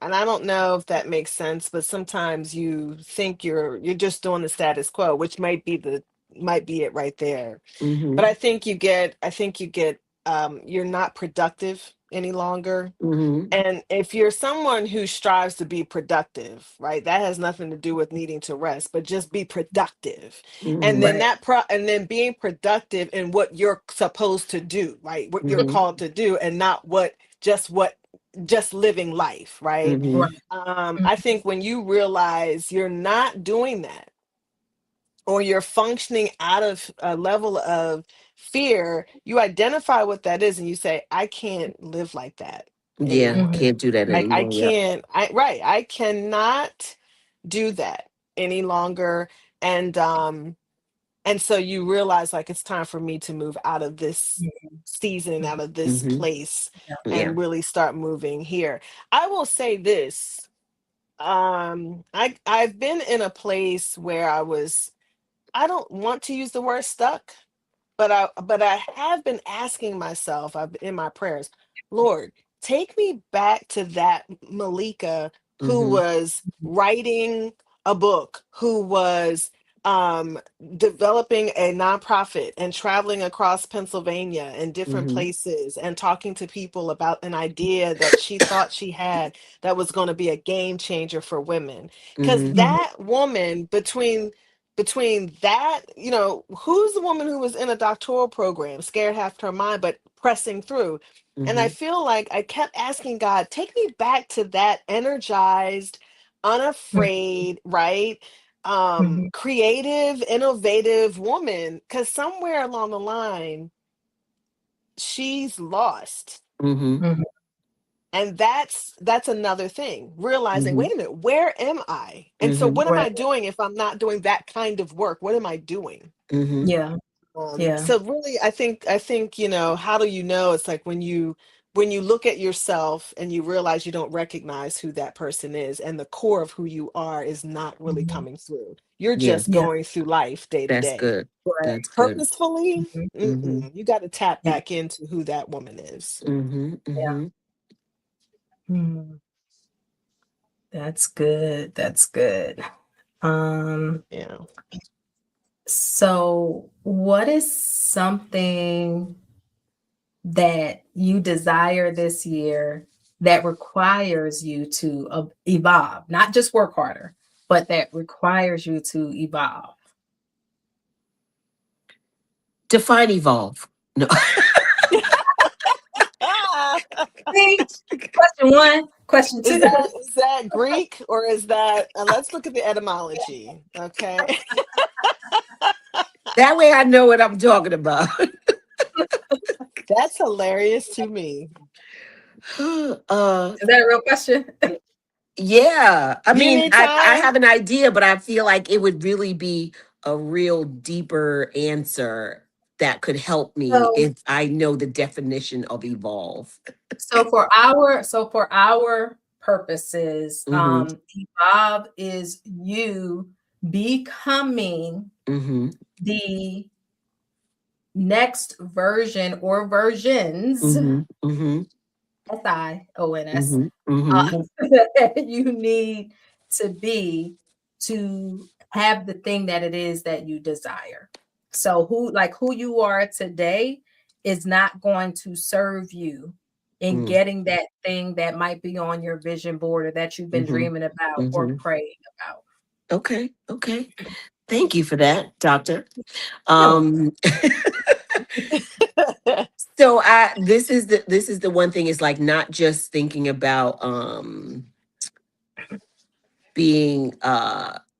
[SPEAKER 3] And I don't know if that makes sense, but sometimes you think you're just doing the status quo, which might be it right there. But
[SPEAKER 4] mhm,
[SPEAKER 3] I think you get you're not productive any longer.
[SPEAKER 4] Mm-hmm.
[SPEAKER 3] And if you're someone who strives to be productive, right, that has nothing to do with needing to rest, but just be productive. And
[SPEAKER 4] Mm-hmm.
[SPEAKER 3] then
[SPEAKER 2] Right.
[SPEAKER 3] and then being productive in what you're supposed to do, right? What you're
[SPEAKER 4] Mm-hmm.
[SPEAKER 3] called to do, and not what just living life, right?
[SPEAKER 2] Right.
[SPEAKER 4] Mm-hmm.
[SPEAKER 3] I think when you realize you're not doing that, or you're functioning out of a level of fear, you identify what that is and you say, I can't live like that
[SPEAKER 4] Yeah,
[SPEAKER 2] Mhm.
[SPEAKER 3] anymore.
[SPEAKER 4] can't do that
[SPEAKER 3] I
[SPEAKER 4] anymore. Yep.
[SPEAKER 3] can't, I cannot do that any longer. And and so you realize, like, it's time for me to move out of this
[SPEAKER 2] Mhm.
[SPEAKER 3] season,
[SPEAKER 2] Mhm.
[SPEAKER 3] out of this
[SPEAKER 4] Mm-hmm.
[SPEAKER 3] place,
[SPEAKER 2] Yeah.
[SPEAKER 4] Yeah.
[SPEAKER 3] and really start moving here. I will say this. I've been in a place where I don't want to use the word stuck, but I have been asking myself, I've in my prayers, Lord, take me back to that Malika who
[SPEAKER 4] Mm-hmm.
[SPEAKER 3] was writing a book, who was developing a nonprofit and traveling across Pennsylvania and different
[SPEAKER 4] Mm-hmm.
[SPEAKER 3] places and talking to people about an idea that she thought she had that was going to be a game changer for women. Because
[SPEAKER 4] Mm-hmm.
[SPEAKER 2] Mhm.
[SPEAKER 3] that woman, between that, who's the woman who was in a doctoral program, scared half her mind, but pressing through? And I
[SPEAKER 4] Mm-hmm.
[SPEAKER 3] feel like I kept asking God, take me back to that energized,
[SPEAKER 2] Mhm.
[SPEAKER 3] unafraid, right?
[SPEAKER 2] Mhm.
[SPEAKER 3] Creative, innovative woman. Because somewhere along the line, she's lost.
[SPEAKER 4] Mm-hmm.
[SPEAKER 2] Mhm.
[SPEAKER 3] And that's another thing, realizing,
[SPEAKER 4] Mm-hmm.
[SPEAKER 3] wait a minute, where am I? And so
[SPEAKER 4] Mm-hmm.
[SPEAKER 3] what am
[SPEAKER 2] Right.
[SPEAKER 3] I doing if I'm not doing that kind of work? What am I doing?
[SPEAKER 4] Mm-hmm.
[SPEAKER 2] Yeah. Yeah.
[SPEAKER 3] So really, I think, how do you know? It's like when you look at yourself and you realize you don't recognize who that person is, and the core of who you are is not really
[SPEAKER 2] Mhm.
[SPEAKER 3] coming through. You're
[SPEAKER 4] Yeah,
[SPEAKER 3] just
[SPEAKER 2] Yeah.
[SPEAKER 3] going through life day to
[SPEAKER 4] that's
[SPEAKER 3] day.
[SPEAKER 4] good.
[SPEAKER 2] Right.
[SPEAKER 4] That's good.
[SPEAKER 3] Purposefully,
[SPEAKER 2] Mhm.
[SPEAKER 4] Mm-hmm.
[SPEAKER 3] you got to tap
[SPEAKER 2] Yeah.
[SPEAKER 3] back into who that woman is.
[SPEAKER 4] Mm-hmm.
[SPEAKER 2] Yeah.
[SPEAKER 4] Mm-hmm.
[SPEAKER 2] Mhm. That's good. That's good. Um,
[SPEAKER 3] Yeah.
[SPEAKER 2] so what is something that you desire this year that requires you to evolve, not just work harder, but that requires you to evolve?
[SPEAKER 4] Define evolve. No.
[SPEAKER 3] Ah,
[SPEAKER 2] See? Question one, question
[SPEAKER 3] is
[SPEAKER 2] two.
[SPEAKER 3] that Greek, or is that? Let's look at the etymology. Okay.
[SPEAKER 4] That way I know what I'm talking about.
[SPEAKER 3] That's hilarious to me.
[SPEAKER 4] uh
[SPEAKER 2] Is that a real question?
[SPEAKER 4] yeah. I
[SPEAKER 3] You
[SPEAKER 4] mean,
[SPEAKER 3] need
[SPEAKER 4] I
[SPEAKER 3] time?
[SPEAKER 4] have an idea, but I feel like it would really be a real deeper answer that could help me
[SPEAKER 2] So,
[SPEAKER 4] if I know the definition of evolve.
[SPEAKER 2] so for our purposes,
[SPEAKER 4] Mm-hmm.
[SPEAKER 2] evolve is you becoming
[SPEAKER 4] Mm-hmm.
[SPEAKER 2] the next version or versions,
[SPEAKER 4] Mm-hmm. Mm-hmm.
[SPEAKER 2] SIONS,
[SPEAKER 4] Mm-hmm. Mm-hmm.
[SPEAKER 2] that you need to be to have the thing that it is that you desire. So who you are today is not going to serve you in getting that thing that might be on your vision board or that you've been
[SPEAKER 4] Mm-hmm.
[SPEAKER 2] dreaming about or
[SPEAKER 4] Mm-hmm.
[SPEAKER 2] praying about.
[SPEAKER 4] Okay. Okay. Thank you for that, doctor.
[SPEAKER 2] No.
[SPEAKER 4] Um so I this is the one thing is like not just thinking about being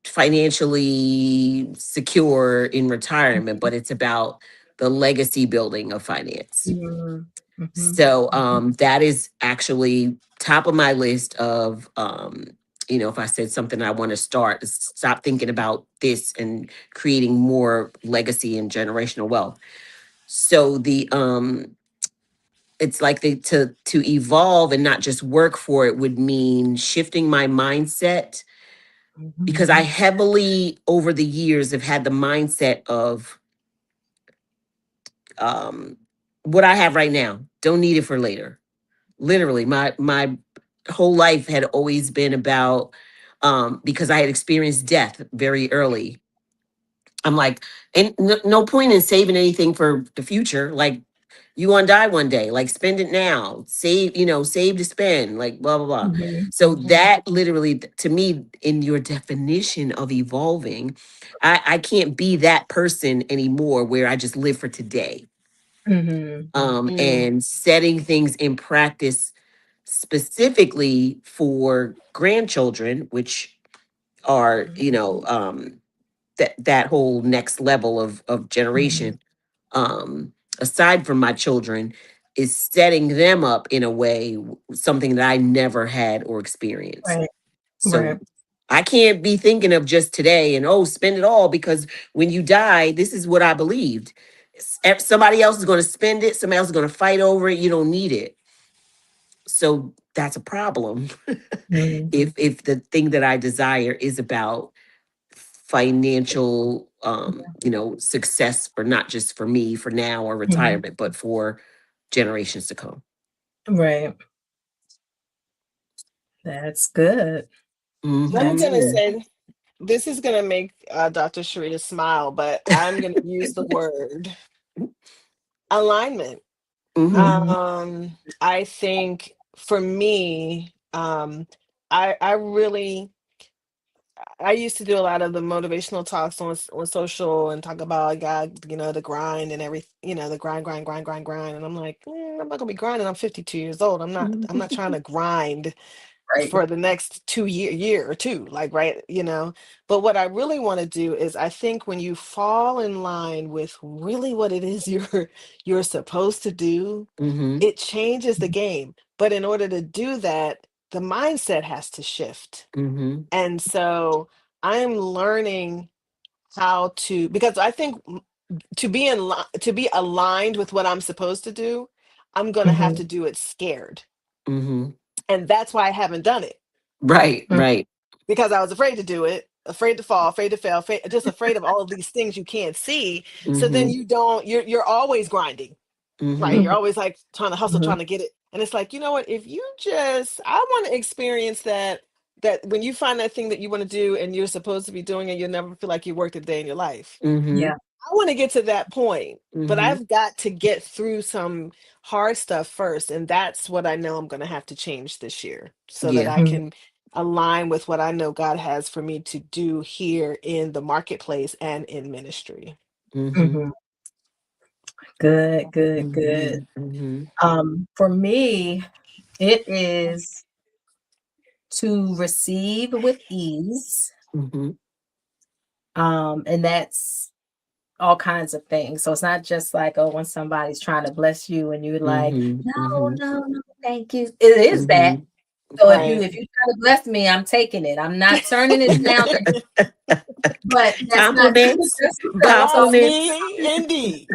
[SPEAKER 4] financially secure in retirement, but it's about the legacy building of finance.
[SPEAKER 2] Mhm. Mhm.
[SPEAKER 4] So
[SPEAKER 2] Mhm.
[SPEAKER 4] that is actually top of my list of if I said something I want to stop thinking about this and creating more legacy and generational wealth. So the it's like to evolve and not just work for it would mean shifting my mindset because I
[SPEAKER 2] Mhm.
[SPEAKER 4] heavily over the years have had the mindset of um what I have right now. Don't need it for later. Literally, my whole life had always been about because I had experienced death very early. I'm like, and no point in saving anything for the future. Like, You gonna die one day. Like spend it now. Save, save to spend. Like blah blah blah.
[SPEAKER 2] Mhm.
[SPEAKER 4] So
[SPEAKER 3] Mhm.
[SPEAKER 4] that literally, to me, in your definition of evolving, I can't be that person anymore where I just live for today.
[SPEAKER 2] Mhm.
[SPEAKER 3] Mm.
[SPEAKER 4] And setting things in practice specifically for grandchildren, which are, that whole next level of
[SPEAKER 2] Mhm.
[SPEAKER 4] generation, aside from my children, is setting them up in a way, something that I never had or experienced.
[SPEAKER 2] Right.
[SPEAKER 4] So
[SPEAKER 2] Right.
[SPEAKER 4] I can't be thinking of just today and spend it all, because when you die, this is what I believed. Somebody else is going to spend it. Somebody else is going to fight over it. You don't need it. So that's a problem.
[SPEAKER 2] Mhm.
[SPEAKER 4] If the thing that I desire is about financial, success, for not just for me for now or
[SPEAKER 2] Mhm.
[SPEAKER 4] retirement, but for generations to come.
[SPEAKER 2] Right. That's good.
[SPEAKER 3] I'm
[SPEAKER 2] That's
[SPEAKER 3] going to
[SPEAKER 4] Hmm.
[SPEAKER 2] good.
[SPEAKER 3] say this is going to make Dr. Sharita smile, but I'm going to use the word alignment.
[SPEAKER 4] Hmm.
[SPEAKER 2] Mhm.
[SPEAKER 3] I think for me, I really I used to do a lot of the motivational talks on social and talk about God, the grind and everything, the grind, and I'm like, I'm not gonna be grinding. I'm 52 years old. I'm not trying to grind
[SPEAKER 2] Right.
[SPEAKER 3] for the next year or two, like, right, but what I really want to do is, I think when you fall in line with really what it is you're supposed to do,
[SPEAKER 4] Hmm.
[SPEAKER 3] it changes the game. But in order to do that, the mindset has to shift.
[SPEAKER 4] Hmm.
[SPEAKER 3] And so I'm learning how to, because I think to be aligned with what I'm supposed to do, I'm going to have
[SPEAKER 2] Mhm.
[SPEAKER 3] to do it scared.
[SPEAKER 4] Hmm.
[SPEAKER 3] And that's why I haven't done it,
[SPEAKER 4] Right,
[SPEAKER 2] Mm.
[SPEAKER 4] right.
[SPEAKER 3] because I was afraid to do it, afraid to fall, afraid to fail, just afraid of all of these things you can't see. So then
[SPEAKER 4] Hmm.
[SPEAKER 3] you're always grinding, right?
[SPEAKER 4] Hmm.
[SPEAKER 3] You're
[SPEAKER 2] Mhm.
[SPEAKER 3] always like trying to hustle,
[SPEAKER 2] Mhm.
[SPEAKER 3] trying to get it. And it's like, you know what? If you just, I want to experience that when you find that thing that you want to do and you're supposed to be doing it, you'll never feel like you worked a day in your life.
[SPEAKER 4] Hmm.
[SPEAKER 2] Yeah.
[SPEAKER 3] I want to get to that point, but
[SPEAKER 4] Hmm.
[SPEAKER 3] I've got to get through some hard stuff first. And that's what I know I'm going to have to change this year, so that
[SPEAKER 4] Yeah.
[SPEAKER 3] I
[SPEAKER 2] Mhm.
[SPEAKER 3] can align with what I know God has for me to do here in the marketplace and in ministry.
[SPEAKER 4] Hmm.
[SPEAKER 2] Mhm. Good, good, good.
[SPEAKER 4] Hmm. Hmm.
[SPEAKER 2] For me, it is to receive with ease.
[SPEAKER 4] Hmm.
[SPEAKER 2] And that's all kinds of things. So it's not just like, oh, when somebody's trying to bless you and you're like,
[SPEAKER 4] Hmm.
[SPEAKER 2] no,
[SPEAKER 4] Hmm.
[SPEAKER 2] no, no, thank you. It is that.
[SPEAKER 4] Hmm.
[SPEAKER 2] So if you
[SPEAKER 3] Right.
[SPEAKER 2] if you try to bless me, I'm taking it. I'm not turning it down. But that's not
[SPEAKER 4] Compliments.
[SPEAKER 2] just because. So
[SPEAKER 3] Bless
[SPEAKER 4] Compliments.
[SPEAKER 3] me indeed.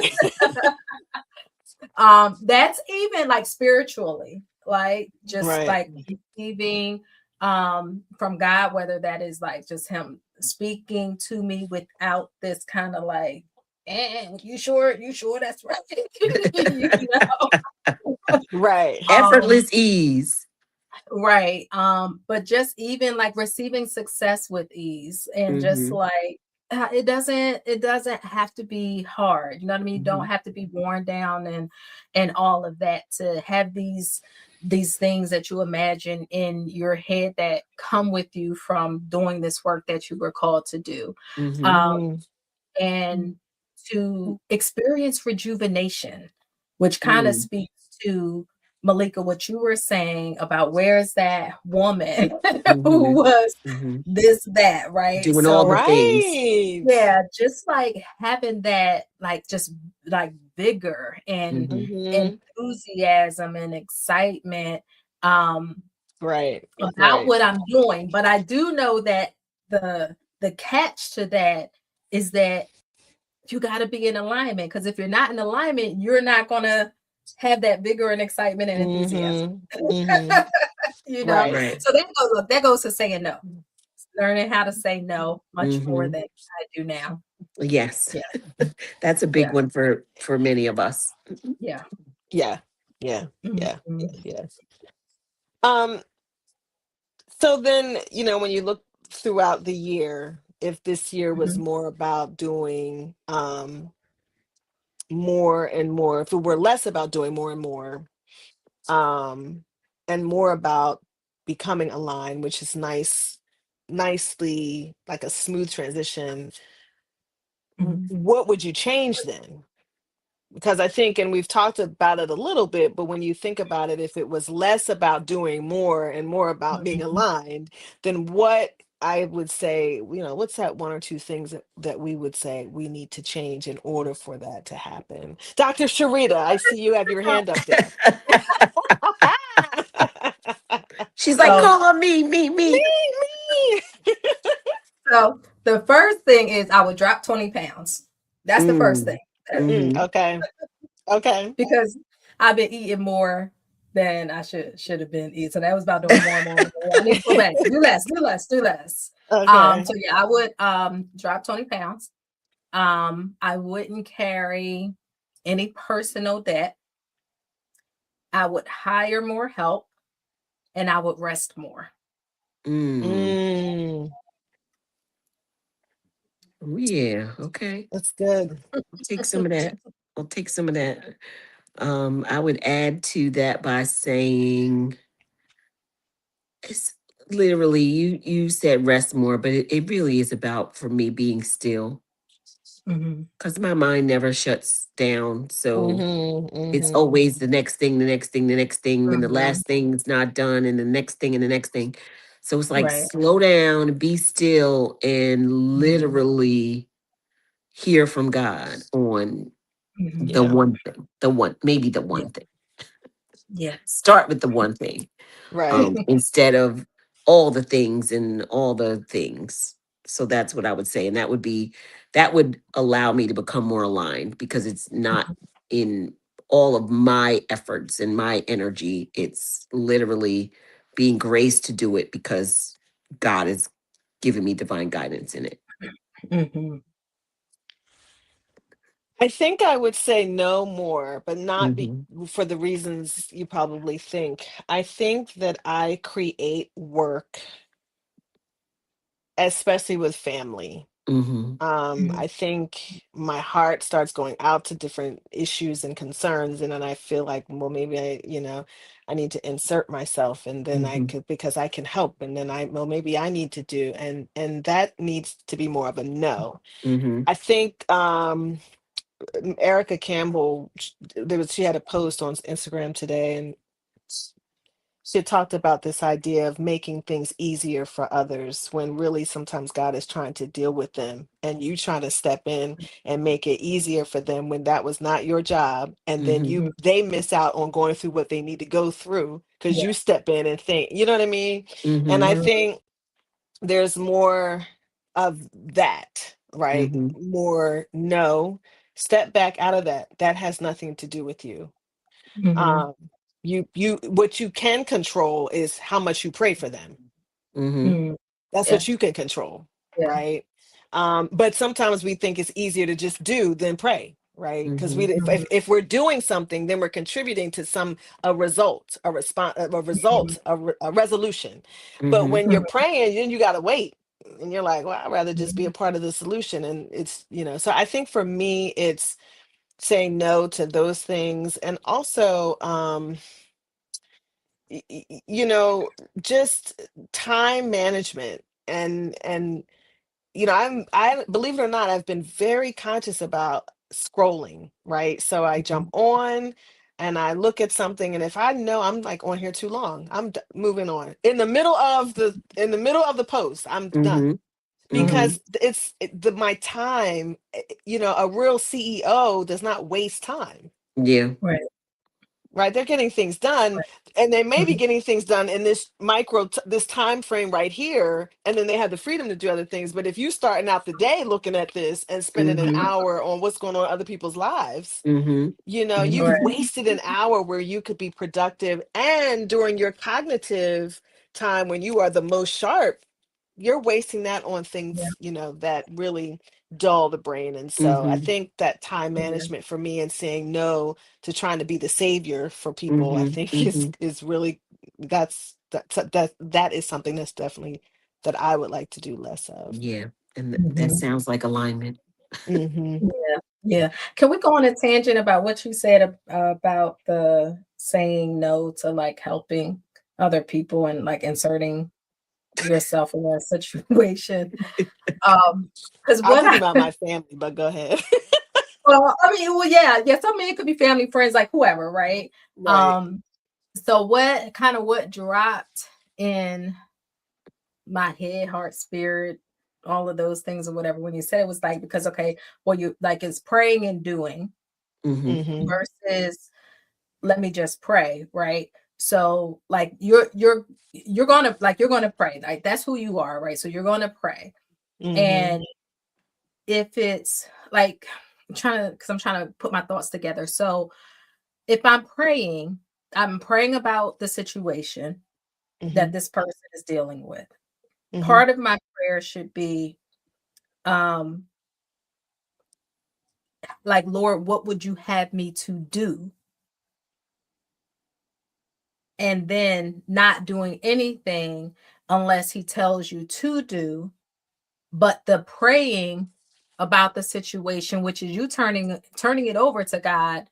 [SPEAKER 2] that's even like spiritually, like just
[SPEAKER 3] Right.
[SPEAKER 2] like receiving from God, whether that is like just him speaking to me without this kind of like, you sure that's right. You know?
[SPEAKER 3] Right.
[SPEAKER 2] um
[SPEAKER 4] Effortless ease.
[SPEAKER 2] right. But just even like receiving success with ease, and just
[SPEAKER 4] Hmm.
[SPEAKER 2] like it doesn't have to be hard, you know what I mean? You don't
[SPEAKER 4] Hmm.
[SPEAKER 2] have to be worn down and all of that to have these things that you imagine in your head that come with you from doing this work that you were called to do.
[SPEAKER 4] Hmm.
[SPEAKER 2] um
[SPEAKER 3] Mhm.
[SPEAKER 2] and to experience rejuvenation, which kind of
[SPEAKER 4] Hmm.
[SPEAKER 2] speaks to Malika, what you were saying about where's that woman who
[SPEAKER 4] Hmm.
[SPEAKER 2] was
[SPEAKER 4] Hmm.
[SPEAKER 2] this, that, right?
[SPEAKER 4] Doing all the
[SPEAKER 2] So,
[SPEAKER 4] things.
[SPEAKER 3] Right.
[SPEAKER 2] yeah, just like having that, like, just like vigor and
[SPEAKER 4] Hmm.
[SPEAKER 3] Mhm.
[SPEAKER 2] enthusiasm and excitement um,
[SPEAKER 3] Right.
[SPEAKER 2] about
[SPEAKER 3] Right.
[SPEAKER 2] what I'm doing. But I do know that the catch to that is that you got to be in alignment, because if you're not in alignment, you're not going to have that vigor and excitement and enthusiasm.
[SPEAKER 3] Mhm. Mhm.
[SPEAKER 2] You know,
[SPEAKER 3] Right.
[SPEAKER 4] Right.
[SPEAKER 2] so that goes to saying no, learning how to say no much more
[SPEAKER 4] Hmm.
[SPEAKER 2] than I do now.
[SPEAKER 4] Yes.
[SPEAKER 2] Yeah,
[SPEAKER 4] That's a big
[SPEAKER 2] yeah,
[SPEAKER 4] one for many of us.
[SPEAKER 2] yeah.
[SPEAKER 3] Yeah. Yeah. Yeah.
[SPEAKER 2] Mhm.
[SPEAKER 3] Yeah. Um, so then, when you look throughout the year, if this year was
[SPEAKER 2] Mhm.
[SPEAKER 3] more about doing more and more, if it were less about doing more and more, um, and more about becoming aligned, which is nicely like a smooth transition,
[SPEAKER 2] Mhm.
[SPEAKER 3] what would you change then? Because I think, and we've talked about it a little bit, but when you think about it, if it was less about doing more and more about being
[SPEAKER 2] Mhm.
[SPEAKER 3] aligned, then what I would say, what's that one or two things that we would say we need to change in order for that to happen? Dr. Sharita, I see you have your hand up there.
[SPEAKER 4] She's like,
[SPEAKER 2] So,
[SPEAKER 4] call on me, me,
[SPEAKER 3] Me,
[SPEAKER 4] me.
[SPEAKER 3] me.
[SPEAKER 2] so the first thing is I would drop 20 pounds. That's the first thing.
[SPEAKER 4] Mm, mm-hmm.
[SPEAKER 3] Okay. Okay.
[SPEAKER 2] Because I've been eating more than I should have been eating. So that was about doing more and more and more. I need to go back. Do less, do less, do less.
[SPEAKER 3] Okay.
[SPEAKER 2] So yeah, I would drop 20 pounds. I wouldn't carry any personal debt. I would hire more help and I would rest more.
[SPEAKER 4] Mm.
[SPEAKER 3] Mm,
[SPEAKER 4] Oh, yeah. Okay.
[SPEAKER 3] that's good.
[SPEAKER 4] I'll take some of that. I'll take some of that. I would add to that by saying it's literally you said rest more, but it really is about for me being still
[SPEAKER 2] Mhm.
[SPEAKER 4] because my mind never shuts down. So
[SPEAKER 3] Mm-hmm,
[SPEAKER 4] it's
[SPEAKER 3] mm-hmm.
[SPEAKER 4] always the next thing, the next thing, the next thing, when the
[SPEAKER 2] Mhm.
[SPEAKER 4] last thing's not done, and the next thing and the next thing. So it's like
[SPEAKER 2] Right.
[SPEAKER 4] slow down, be still, and
[SPEAKER 2] Mhm.
[SPEAKER 4] literally hear from God on
[SPEAKER 2] Mhm.
[SPEAKER 4] the
[SPEAKER 3] Yeah.
[SPEAKER 4] one thing, maybe the
[SPEAKER 2] Yeah.
[SPEAKER 4] one thing.
[SPEAKER 2] Yeah.
[SPEAKER 4] Start with the one thing,
[SPEAKER 3] Right.
[SPEAKER 4] instead of all the things and all the things. So that's what I would say, and that would allow me to become more aligned because it's not in all of my efforts and my energy. It's literally being graced to do it because God is giving me divine guidance in it.
[SPEAKER 2] Mhm.
[SPEAKER 3] I think I would say no more, but not
[SPEAKER 4] Mm-hmm.
[SPEAKER 3] for the reasons you probably think. I think that I create work, especially with family.
[SPEAKER 4] Mm-hmm.
[SPEAKER 3] I think my heart starts going out to different issues and concerns, and then I feel like, well, maybe I need to insert myself, and then I
[SPEAKER 4] Mm-hmm.
[SPEAKER 3] could because I can help, and then well, maybe I need to do, and that needs to be more of a no.
[SPEAKER 4] Mm-hmm.
[SPEAKER 3] I think Erica Campbell, she had a post on Instagram today, and she had talked about this idea of making things easier for others when really sometimes God is trying to deal with them and you trying to step in and make it easier for them when that was not your job. And then
[SPEAKER 4] Mm-hmm.
[SPEAKER 3] they miss out on going through what they need to go through because
[SPEAKER 2] Yeah.
[SPEAKER 3] you step in and think, you know what I mean? And I
[SPEAKER 4] Mm-hmm.
[SPEAKER 2] Mhm.
[SPEAKER 3] think there's more of that, right?
[SPEAKER 4] Mm-hmm.
[SPEAKER 3] More no, step back out of that. That has nothing to do with you.
[SPEAKER 2] Mhm.
[SPEAKER 3] um you what you can control is how much you pray for them.
[SPEAKER 4] Mm-hmm.
[SPEAKER 2] Mhm.
[SPEAKER 3] That's
[SPEAKER 2] Yeah.
[SPEAKER 3] what you can control,
[SPEAKER 2] Yeah.
[SPEAKER 3] right? But sometimes we think it's easier to just do than pray, right? Because
[SPEAKER 4] Mm-hmm.
[SPEAKER 3] if we're doing something, then we're contributing to a result, a response, a result, a resolution. But
[SPEAKER 4] Mm-hmm.
[SPEAKER 3] when you're praying, then you got to wait, and you're like, well, I'd rather just be a
[SPEAKER 2] Mhm.
[SPEAKER 3] part of the solution. And it's, so I think for me it's saying no to those things, and also you know, just time management, and I believe it or not, I've been very conscious about scrolling, right? So I jump
[SPEAKER 2] Mhm.
[SPEAKER 3] on and I look at something, and if I know I'm like on here too long, moving on. In the middle of the post, I'm done.
[SPEAKER 4] Mm-hmm. Mm-hmm.
[SPEAKER 3] Because my time, a real CEO does not waste time.
[SPEAKER 4] Yeah.
[SPEAKER 2] Right.
[SPEAKER 3] Right, they're getting things done, and they may be
[SPEAKER 2] Mhm.
[SPEAKER 3] getting things done in this time frame right here, and then they have the freedom to do other things. But if you starting out the day looking at this and spending an
[SPEAKER 4] Mm-hmm.
[SPEAKER 3] hour on what's going on in other people's lives,
[SPEAKER 4] Mm-hmm.
[SPEAKER 3] you've
[SPEAKER 2] Right.
[SPEAKER 3] wasted an hour where you could be productive. And during your cognitive time when you are the most sharp, you're wasting that on
[SPEAKER 2] Yeah.
[SPEAKER 3] things, that really dull the brain. And so I
[SPEAKER 4] Mm-hmm.
[SPEAKER 3] think that time
[SPEAKER 2] Yeah.
[SPEAKER 3] management for me and saying no to trying to be the savior for people, I
[SPEAKER 4] Mm-hmm.
[SPEAKER 3] think is
[SPEAKER 4] Mm-hmm.
[SPEAKER 3] is really that is something that's definitely that I would like to do less of.
[SPEAKER 4] Yeah. And that
[SPEAKER 2] Mhm.
[SPEAKER 4] sounds like alignment.
[SPEAKER 3] Hmm.
[SPEAKER 2] Yeah. Yeah. Can we go on a tangent about what you said about the saying no to like helping other people and like inserting yourself in a situation? Because
[SPEAKER 3] I was
[SPEAKER 2] what
[SPEAKER 3] thinking
[SPEAKER 2] I
[SPEAKER 3] about my family, but go ahead.
[SPEAKER 2] well, I mean, well, yeah, some men could be family, friends, like whoever, right?
[SPEAKER 3] Right.
[SPEAKER 2] So what dropped in my head, heart, spirit, all of those things or whatever when you said it was like because okay, well, you like it's praying and doing
[SPEAKER 4] Mm-hmm.
[SPEAKER 3] Mm-hmm.
[SPEAKER 2] versus let me just pray, right? So like you're gonna pray, like that's who you are, right? So you're gonna pray.
[SPEAKER 3] Mm-hmm.
[SPEAKER 2] And if it's like I'm trying to put my thoughts together. So if I'm praying about the situation
[SPEAKER 3] Mm-hmm.
[SPEAKER 2] that this person is dealing with.
[SPEAKER 3] Mm-hmm.
[SPEAKER 2] Part of my prayer should be um like, Lord, what would you have me to do? And then not doing anything unless he tells you to do, but the praying about the situation, which is you turning it over to God,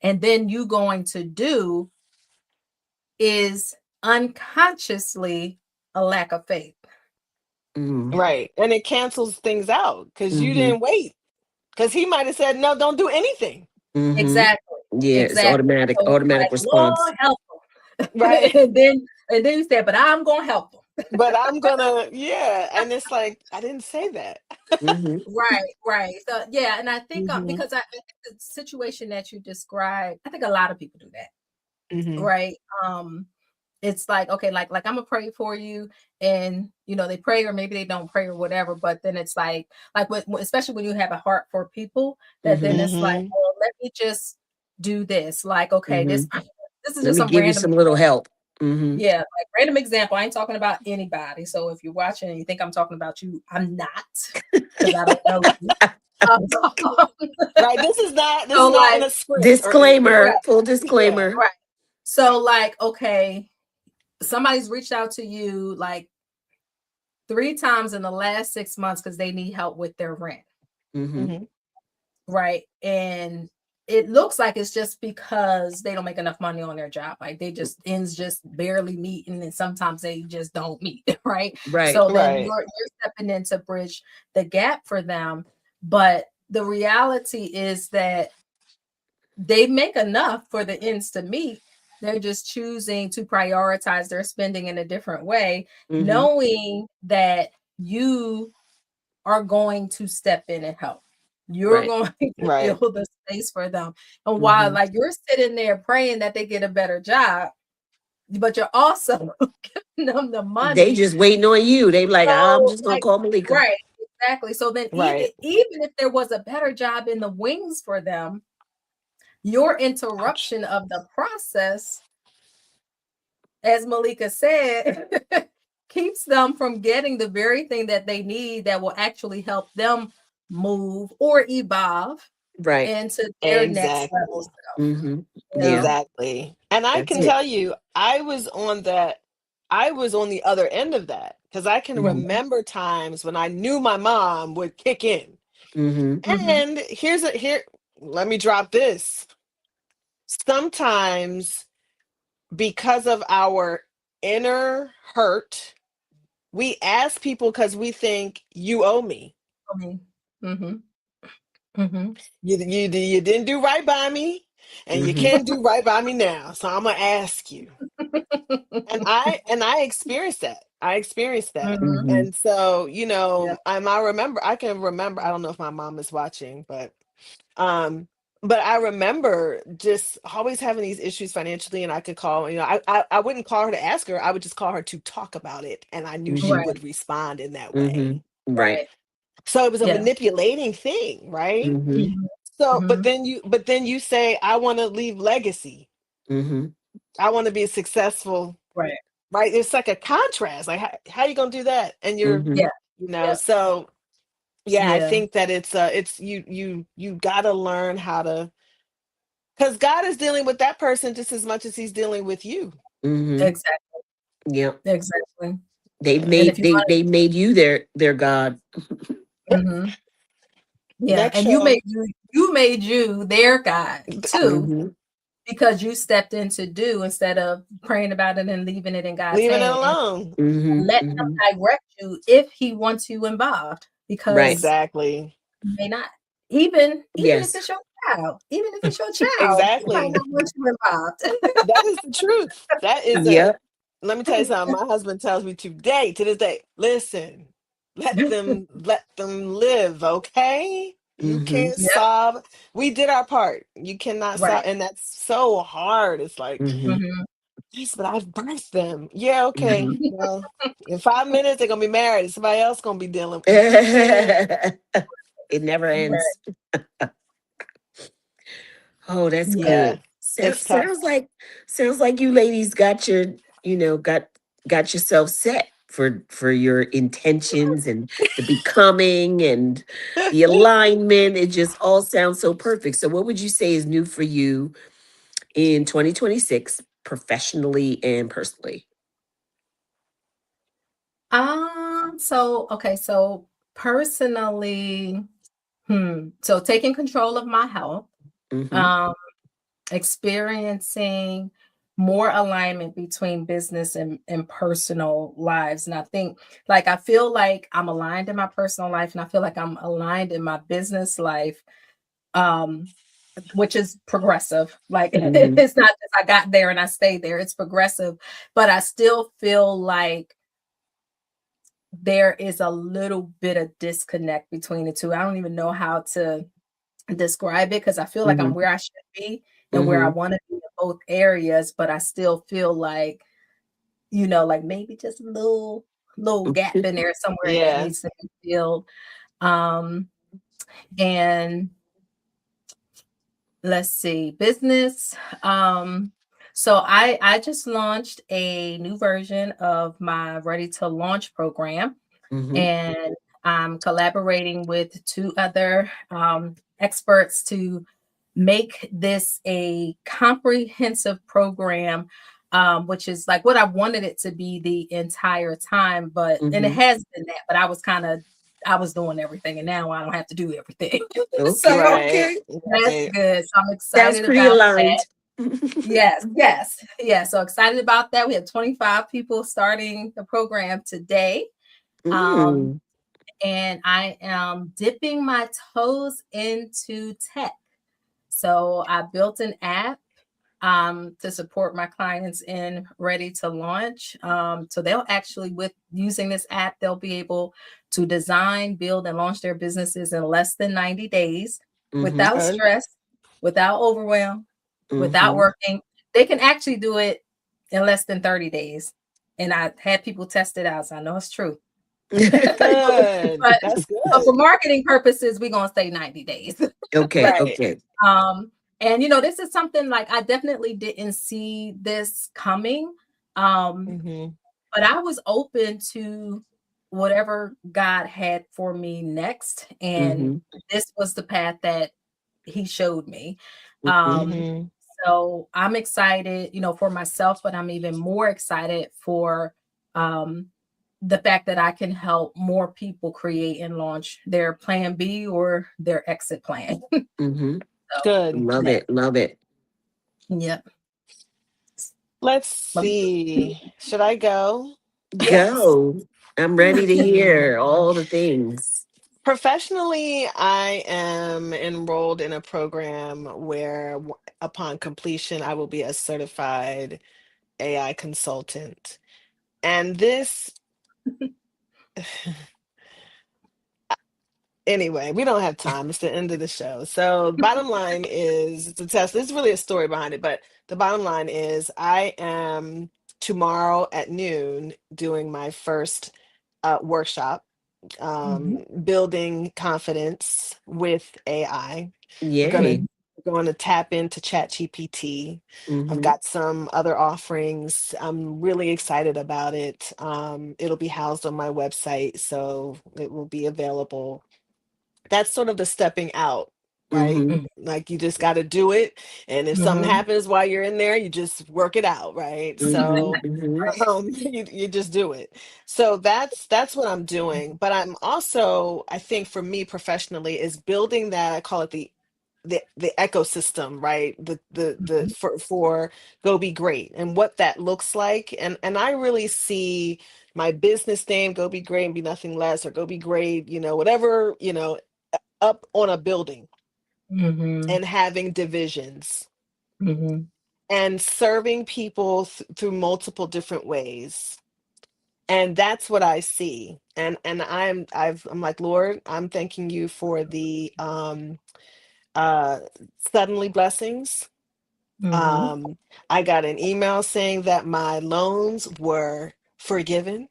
[SPEAKER 2] and then you going to do is unconsciously a lack of faith.
[SPEAKER 4] Mm-hmm.
[SPEAKER 3] Right. And it cancels things out because you
[SPEAKER 4] Mm-hmm.
[SPEAKER 3] didn't wait. Because he might have said, no, don't do anything.
[SPEAKER 4] Mm-hmm.
[SPEAKER 2] Exactly.
[SPEAKER 4] Yeah, it's
[SPEAKER 2] Exactly.
[SPEAKER 4] automatic,
[SPEAKER 2] So it's
[SPEAKER 4] automatic
[SPEAKER 2] like,
[SPEAKER 4] response.
[SPEAKER 2] Lord help them.
[SPEAKER 3] Right.
[SPEAKER 2] and then you said, but I'm gonna help them.
[SPEAKER 3] But I'm gonna, yeah. And it's like, I didn't say that.
[SPEAKER 4] Mm-hmm.
[SPEAKER 2] Right, right. So yeah, and I think
[SPEAKER 3] Mm-hmm.
[SPEAKER 2] because I think the situation that you described, I think a lot of people do that,
[SPEAKER 3] Mm-hmm.
[SPEAKER 2] right? It's like okay, like I'm gonna pray for you, and they pray or maybe they don't pray or whatever, but then it's like especially when you have a heart for people, that then
[SPEAKER 4] Mm-hmm.
[SPEAKER 2] it's like,
[SPEAKER 3] Mm-hmm.
[SPEAKER 2] well, let me just do this. Like okay,
[SPEAKER 4] Mm-hmm.
[SPEAKER 2] this is
[SPEAKER 4] Let
[SPEAKER 2] just
[SPEAKER 4] me
[SPEAKER 2] some
[SPEAKER 4] give you
[SPEAKER 2] random
[SPEAKER 4] some little help. Mm-hmm.
[SPEAKER 2] yeah, like random example. I ain't talking about anybody. So if you're watching and you think I'm talking about you, I'm not because I don't know you. Um,
[SPEAKER 3] Right. This
[SPEAKER 2] so
[SPEAKER 3] is not in
[SPEAKER 2] like
[SPEAKER 3] a script or anything.
[SPEAKER 2] right,
[SPEAKER 4] Disclaimer, full
[SPEAKER 3] Yeah.
[SPEAKER 4] disclaimer.
[SPEAKER 2] right. So like okay, somebody's reached out to you like 3 times in the last 6 months because they need help with their rent,
[SPEAKER 4] Mm-hmm.
[SPEAKER 3] Mm-hmm.
[SPEAKER 2] right? And it looks like it's just because they don't make enough money on their job. Like they just ends just barely meet, and then sometimes they just don't meet, right?
[SPEAKER 4] Right.
[SPEAKER 2] So then
[SPEAKER 3] Right.
[SPEAKER 2] you're stepping in to bridge the gap for them. But the reality is that they make enough for the ends to meet. They're just choosing to prioritize their spending in a different way,
[SPEAKER 4] Mm-hmm.
[SPEAKER 2] knowing that you are going to step in and help. You're
[SPEAKER 4] Right.
[SPEAKER 2] going to
[SPEAKER 3] Right.
[SPEAKER 2] fill the space for them. And while
[SPEAKER 4] Mm-hmm.
[SPEAKER 2] like you're sitting there praying that they get a better job, but you're also giving them the
[SPEAKER 4] They
[SPEAKER 2] money.
[SPEAKER 4] just waiting on you. They like, I'm
[SPEAKER 2] So
[SPEAKER 4] just gonna
[SPEAKER 2] like
[SPEAKER 4] call Malika.
[SPEAKER 2] right, exactly. So then even
[SPEAKER 3] Right.
[SPEAKER 2] even if there was a better job in the wings for them, your
[SPEAKER 3] Ouch.
[SPEAKER 2] interruption of the process, as Malika said, keeps them from getting the very thing that they need that will actually help them move or evolve
[SPEAKER 4] Right.
[SPEAKER 2] into their next level
[SPEAKER 3] Exactly.
[SPEAKER 2] self.
[SPEAKER 4] Mm-hmm.
[SPEAKER 2] You know?
[SPEAKER 4] Yeah,
[SPEAKER 3] Exactly. And I
[SPEAKER 4] that's
[SPEAKER 3] can
[SPEAKER 4] it.
[SPEAKER 3] tell you, I was on the other end of that because I can
[SPEAKER 4] Mm-hmm.
[SPEAKER 2] Mhm,
[SPEAKER 3] remember times when I knew my mom would kick in.
[SPEAKER 4] Mm-hmm.
[SPEAKER 2] mhm.
[SPEAKER 3] And let me drop this. Sometimes because of our inner hurt, we ask people because we think you owe me.
[SPEAKER 2] Mhm, mhm, mhm.
[SPEAKER 3] You didn't do right by me, and you
[SPEAKER 4] Mm-hmm.
[SPEAKER 3] can't do right by me now. So I'm gonna ask you. And I experienced that. I experienced that.
[SPEAKER 2] Mhm.
[SPEAKER 4] Mm-hmm.
[SPEAKER 3] And so,
[SPEAKER 2] Yeah,
[SPEAKER 3] I can remember, I don't know if my mom is watching, um but I remember just always having these issues financially, and I could call, I wouldn't call her to ask her, I would just call her to talk about it, and I knew she
[SPEAKER 4] Mm-hmm.
[SPEAKER 2] right,
[SPEAKER 3] would respond in that way.
[SPEAKER 4] Mm-hmm. Right.
[SPEAKER 2] right.
[SPEAKER 3] So it was a
[SPEAKER 2] Yeah.
[SPEAKER 3] manipulating thing, right?
[SPEAKER 4] Mm-hmm.
[SPEAKER 2] Mhm,
[SPEAKER 3] So, but
[SPEAKER 2] mhm.
[SPEAKER 3] then you say, I want to leave legacy.
[SPEAKER 4] Mm-hmm.
[SPEAKER 3] I want to be successful,
[SPEAKER 2] Right.
[SPEAKER 3] right? It's like a contrast. Like how you gonna do that? And
[SPEAKER 4] Mm-hmm.
[SPEAKER 2] Yeah, yeah,
[SPEAKER 3] so yeah, I
[SPEAKER 2] yeah.
[SPEAKER 3] think that it's you gotta learn how to, because God is dealing with that person just as much as he's dealing with you.
[SPEAKER 4] Mm-hmm.
[SPEAKER 2] Exactly.
[SPEAKER 4] Yeah.
[SPEAKER 2] Exactly.
[SPEAKER 4] They've
[SPEAKER 3] Yeah.
[SPEAKER 2] And if
[SPEAKER 4] made
[SPEAKER 2] you
[SPEAKER 4] they
[SPEAKER 2] want
[SPEAKER 4] they made you their God.
[SPEAKER 2] to, mhm. Yeah,
[SPEAKER 3] Next
[SPEAKER 2] and
[SPEAKER 3] show.
[SPEAKER 2] you made you their God too,
[SPEAKER 4] Mhm.
[SPEAKER 2] because you stepped in to do instead of praying about it and leaving it in God's
[SPEAKER 3] Leaving it
[SPEAKER 2] hand, and
[SPEAKER 3] alone.
[SPEAKER 4] Mhm.
[SPEAKER 2] let
[SPEAKER 4] Mhm.
[SPEAKER 2] him direct you if he wants you involved,
[SPEAKER 4] Right.
[SPEAKER 2] because
[SPEAKER 3] Exactly.
[SPEAKER 2] you may not. Even if
[SPEAKER 4] Yes.
[SPEAKER 2] it's your child, even if it's your child, he might
[SPEAKER 3] Exactly.
[SPEAKER 2] not want you involved.
[SPEAKER 3] That is the truth. That is a
[SPEAKER 4] Yep.
[SPEAKER 3] let me tell you something. My husband tells me to this day, listen, let them live, okay? You
[SPEAKER 4] Mhm.
[SPEAKER 3] can't
[SPEAKER 2] Yep,
[SPEAKER 3] solve. We did our part. You cannot solve,
[SPEAKER 2] right.
[SPEAKER 3] and that's so hard. It's like,
[SPEAKER 4] Mhm.
[SPEAKER 2] Mhm.
[SPEAKER 3] yes, but I've birthed them. Yeah, okay.
[SPEAKER 4] Mhm.
[SPEAKER 3] Well, in 5 minutes they're gonna be married. Somebody else gonna be dealing. You can't.
[SPEAKER 4] It never
[SPEAKER 2] Right.
[SPEAKER 4] ends. Oh, that's
[SPEAKER 2] Yeah.
[SPEAKER 3] Yeah,
[SPEAKER 4] good.
[SPEAKER 3] it's
[SPEAKER 4] Sounds
[SPEAKER 3] tough.
[SPEAKER 4] like you ladies got your, got yourself set for your intentions and the becoming and the alignment. It just all sounds so perfect. So what would you say is new for you in 2026, professionally and personally?
[SPEAKER 2] So personally, so taking control of my health,
[SPEAKER 4] Mm-hmm.
[SPEAKER 2] um, experiencing more alignment between business and personal lives. And I think, like, I feel like I'm aligned in my personal life, and I feel like I'm aligned in my business life, um, which is progressive. Like,
[SPEAKER 4] Mm-hmm.
[SPEAKER 2] it's not just I got there and I stayed there, it's progressive. But I still feel like there is a little bit of disconnect between the two. I don't even know how to describe it, because I feel like I'm
[SPEAKER 4] Mm-hmm.
[SPEAKER 2] where I should be and where I
[SPEAKER 4] Mm-hmm.
[SPEAKER 2] want to be in both areas, but I still feel like, like maybe just a little gap in there somewhere that
[SPEAKER 3] Yeah.
[SPEAKER 2] needs to be filled. Um, and let's see, business. So I just launched a new version of my Ready to Launch program,
[SPEAKER 4] Mm-hmm.
[SPEAKER 2] and I'm collaborating with two other experts to make this a comprehensive program, which is like what I wanted it to be the entire time. And it
[SPEAKER 4] Mm-hmm.
[SPEAKER 2] has been that, but I was doing everything, and now I don't have to do everything.
[SPEAKER 4] Okay,
[SPEAKER 2] So
[SPEAKER 3] Right.
[SPEAKER 4] okay.
[SPEAKER 2] that's
[SPEAKER 3] Right.
[SPEAKER 2] good. So I'm
[SPEAKER 4] Sounds
[SPEAKER 2] excited
[SPEAKER 4] pretty
[SPEAKER 2] about that.
[SPEAKER 4] aligned.
[SPEAKER 2] Yes, yes, yeah. So excited about that. We have 25 people starting the program today. Um,
[SPEAKER 4] Mm.
[SPEAKER 2] and I am dipping my toes into tech. So I built an app to support my clients in Ready to Launch. So they'll actually, with using this app, they'll be able to design, build, and launch their businesses in less than 90 days
[SPEAKER 4] Mm-hmm.
[SPEAKER 2] without
[SPEAKER 3] Good.
[SPEAKER 2] stress, without overwhelm, without
[SPEAKER 4] Mm-hmm.
[SPEAKER 2] working. They can actually do it in less than 30 days. And I had people test it out, so I know it's true.
[SPEAKER 3] Good.
[SPEAKER 2] but
[SPEAKER 3] That's
[SPEAKER 2] but for
[SPEAKER 3] good.
[SPEAKER 2] marketing purposes, we're gonna say 90 days.
[SPEAKER 4] Okay,
[SPEAKER 3] Right.
[SPEAKER 4] okay.
[SPEAKER 2] um, and this is something like I definitely didn't see this coming. Um,
[SPEAKER 3] Hmm.
[SPEAKER 2] but I was open to whatever God had for me next. And
[SPEAKER 4] Mm-hmm.
[SPEAKER 2] this was the path that He showed me. Um,
[SPEAKER 3] Hmm.
[SPEAKER 2] so I'm excited, for myself, but I'm even more excited for um, the fact that I can help more people create and launch their plan B or their exit plan.
[SPEAKER 4] Mm-hmm.
[SPEAKER 2] So,
[SPEAKER 3] Good.
[SPEAKER 4] Love
[SPEAKER 2] yeah,
[SPEAKER 4] it. Love it.
[SPEAKER 2] yep.
[SPEAKER 3] Let's
[SPEAKER 2] Love you.
[SPEAKER 3] see. Should I go?
[SPEAKER 2] Yes.
[SPEAKER 4] Go. I'm ready to hear all the things.
[SPEAKER 3] Professionally, I am enrolled in a program where, upon completion, I will be a certified AI consultant. And this, anyway, we don't have time. It's the end of the show. So, bottom line is the test. There's really a story behind it, but the bottom line is I am tomorrow at noon doing my first workshop,
[SPEAKER 2] Mhm.
[SPEAKER 3] building confidence with AI. We're gonna
[SPEAKER 4] Yay.
[SPEAKER 2] Mhm.
[SPEAKER 3] we're going to tap into ChatGPT. I've
[SPEAKER 4] Mm-hmm.
[SPEAKER 3] got some other offerings. I'm really excited about it. It'll be housed on my website, so it will be available. That's sort of the stepping out. right?
[SPEAKER 4] Mm-hmm.
[SPEAKER 2] Mhm.
[SPEAKER 3] Like you just got to do it. And if something
[SPEAKER 2] Mhm.
[SPEAKER 3] happens while you're in there, you just work it out, right?
[SPEAKER 4] Mm-hmm.
[SPEAKER 3] So
[SPEAKER 4] Mm-hmm.
[SPEAKER 3] you just do it. So that's what I'm doing. But I'm also, I think for me professionally, is building that, I call it the ecosystem, right? The
[SPEAKER 2] Mhm.
[SPEAKER 3] for Go Be Great and what that looks like. And I really see my business name, Go Be Great and Be Nothing Less, or Go Be Great, whatever, up on a building
[SPEAKER 2] Mhm.
[SPEAKER 3] and having divisions
[SPEAKER 2] Mhm.
[SPEAKER 3] and serving people through multiple different ways. And that's what I see. And I'm like, Lord, I'm thanking you for the uh suddenly blessings.
[SPEAKER 2] Mhm.
[SPEAKER 3] um I got an email saying that my loans were forgiven.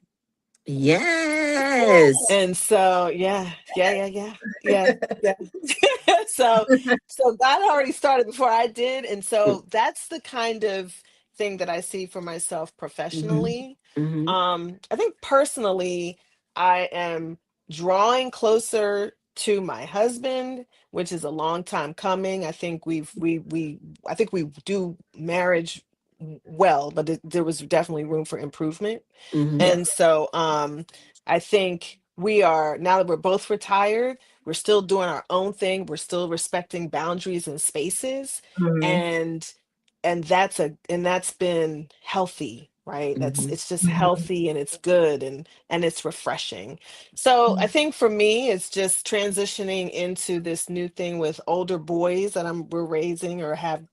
[SPEAKER 4] Yes.
[SPEAKER 3] And so, yeah. Yeah. so, so God already started before I did. And so that's the kind of thing that I see for myself
[SPEAKER 2] Mhm.
[SPEAKER 3] professionally.
[SPEAKER 4] Mm-hmm.
[SPEAKER 3] I think personally, I am drawing closer to my husband, which is a long time coming. I think I think we do marriage well, but there was definitely room for improvement.
[SPEAKER 4] Mm-hmm.
[SPEAKER 2] Yeah.
[SPEAKER 3] And so I think we are, now that we're both retired, we're still doing our own thing. We're still respecting boundaries and spaces.
[SPEAKER 2] Mhm.
[SPEAKER 3] And that's been healthy, right? That's
[SPEAKER 4] Mm-hmm.
[SPEAKER 3] It's just
[SPEAKER 2] Mhm.
[SPEAKER 3] healthy and it's good and it's refreshing. So I
[SPEAKER 2] Mhm.
[SPEAKER 3] think for me, it's just transitioning into this new thing with older boys that we're raising or have,